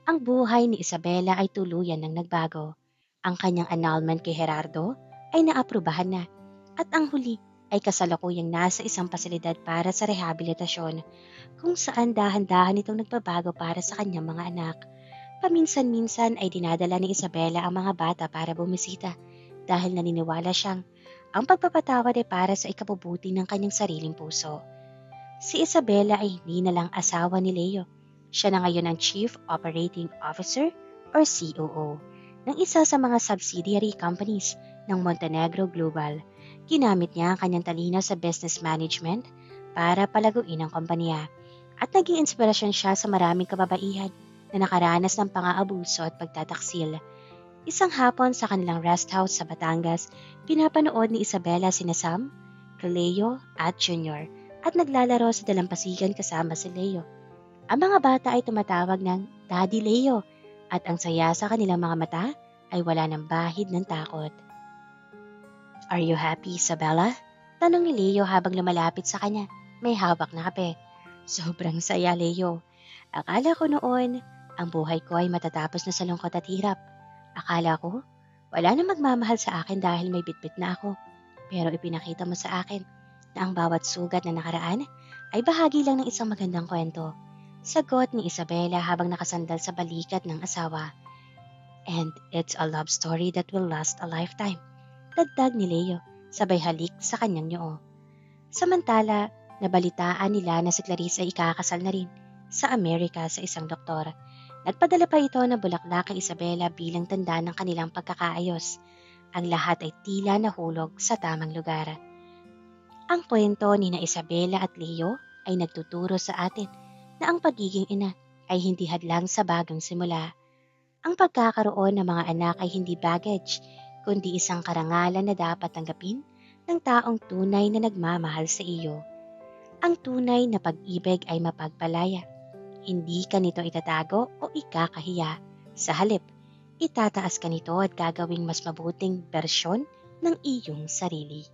Ang buhay ni Isabela ay tuluyan ng nagbago. Ang kanyang annulment kay Gerardo ay naaprubahan na at ang huli ay kasalukuyang nasa isang pasilidad para sa rehabilitasyon kung saan dahan-dahan itong nagbabago para sa kanyang mga anak. Paminsan-minsan ay dinadala ni Isabela ang mga bata para bumisita dahil naniniwala siyang ang pagpapatawad ay para sa ikabubuti ng kanyang sariling puso. Si Isabela ay hindi na lang asawa ni Leo. Siya na ngayon ang Chief Operating Officer or COO ng isa sa mga subsidiary companies ng Montenegro Global. Ginamit niya ang kanyang talino sa business management para palaguin ang kompanya at naging inspirasyon siya sa maraming kababaihan na nakaranas ng pang-aabuso at pagtataksil. Isang hapon sa kanilang rest house sa Batangas, pinapanood ni Isabela sina Sam, Leo at Junior at naglalaro sa dalampasigan kasama si Leo. Ang mga bata ay tumatawag ng Daddy Leo at ang saya sa kanilang mga mata ay wala ng bahid ng takot. "Are you happy, Isabella?" Tanong ni Leo habang lumalapit sa kanya. May hawak na kape. "Sobrang saya, Leo. Akala ko noon, ang buhay ko ay matatapos na sa lungkot at hirap. Akala ko, wala na magmamahal sa akin dahil may bitbit na ako. Pero ipinakita mo sa akin na ang bawat sugat na nakaraan ay bahagi lang ng isang magandang kwento." Sagot ni Isabela habang nakasandal sa balikat ng asawa. "And it's a love story that will last a lifetime." Dagdag ni Leo, sabay halik sa kanyang noo. Samantala, nabalitaan nila na si Clarice ay ikakasal na rin sa Amerika sa isang doktor. Nagpadala pa ito ng bulaklak kay Isabela bilang tanda ng kanilang pagkakaayos. Ang lahat ay tila nahulog sa tamang lugar. Ang kwento ni na Isabela at Leo ay nagtuturo sa atin na ang pagiging ina ay hindi hadlang sa bagong simula. Ang pagkakaroon ng mga anak ay hindi baggage, kundi isang karangalan na dapat tanggapin ng taong tunay na nagmamahal sa iyo. Ang tunay na pag-ibig ay mapagpalaya. Hindi ka nito itatago o ikakahiya. Sa halip, itataas ka nito at gagawing mas mabuting bersyon ng iyong sarili.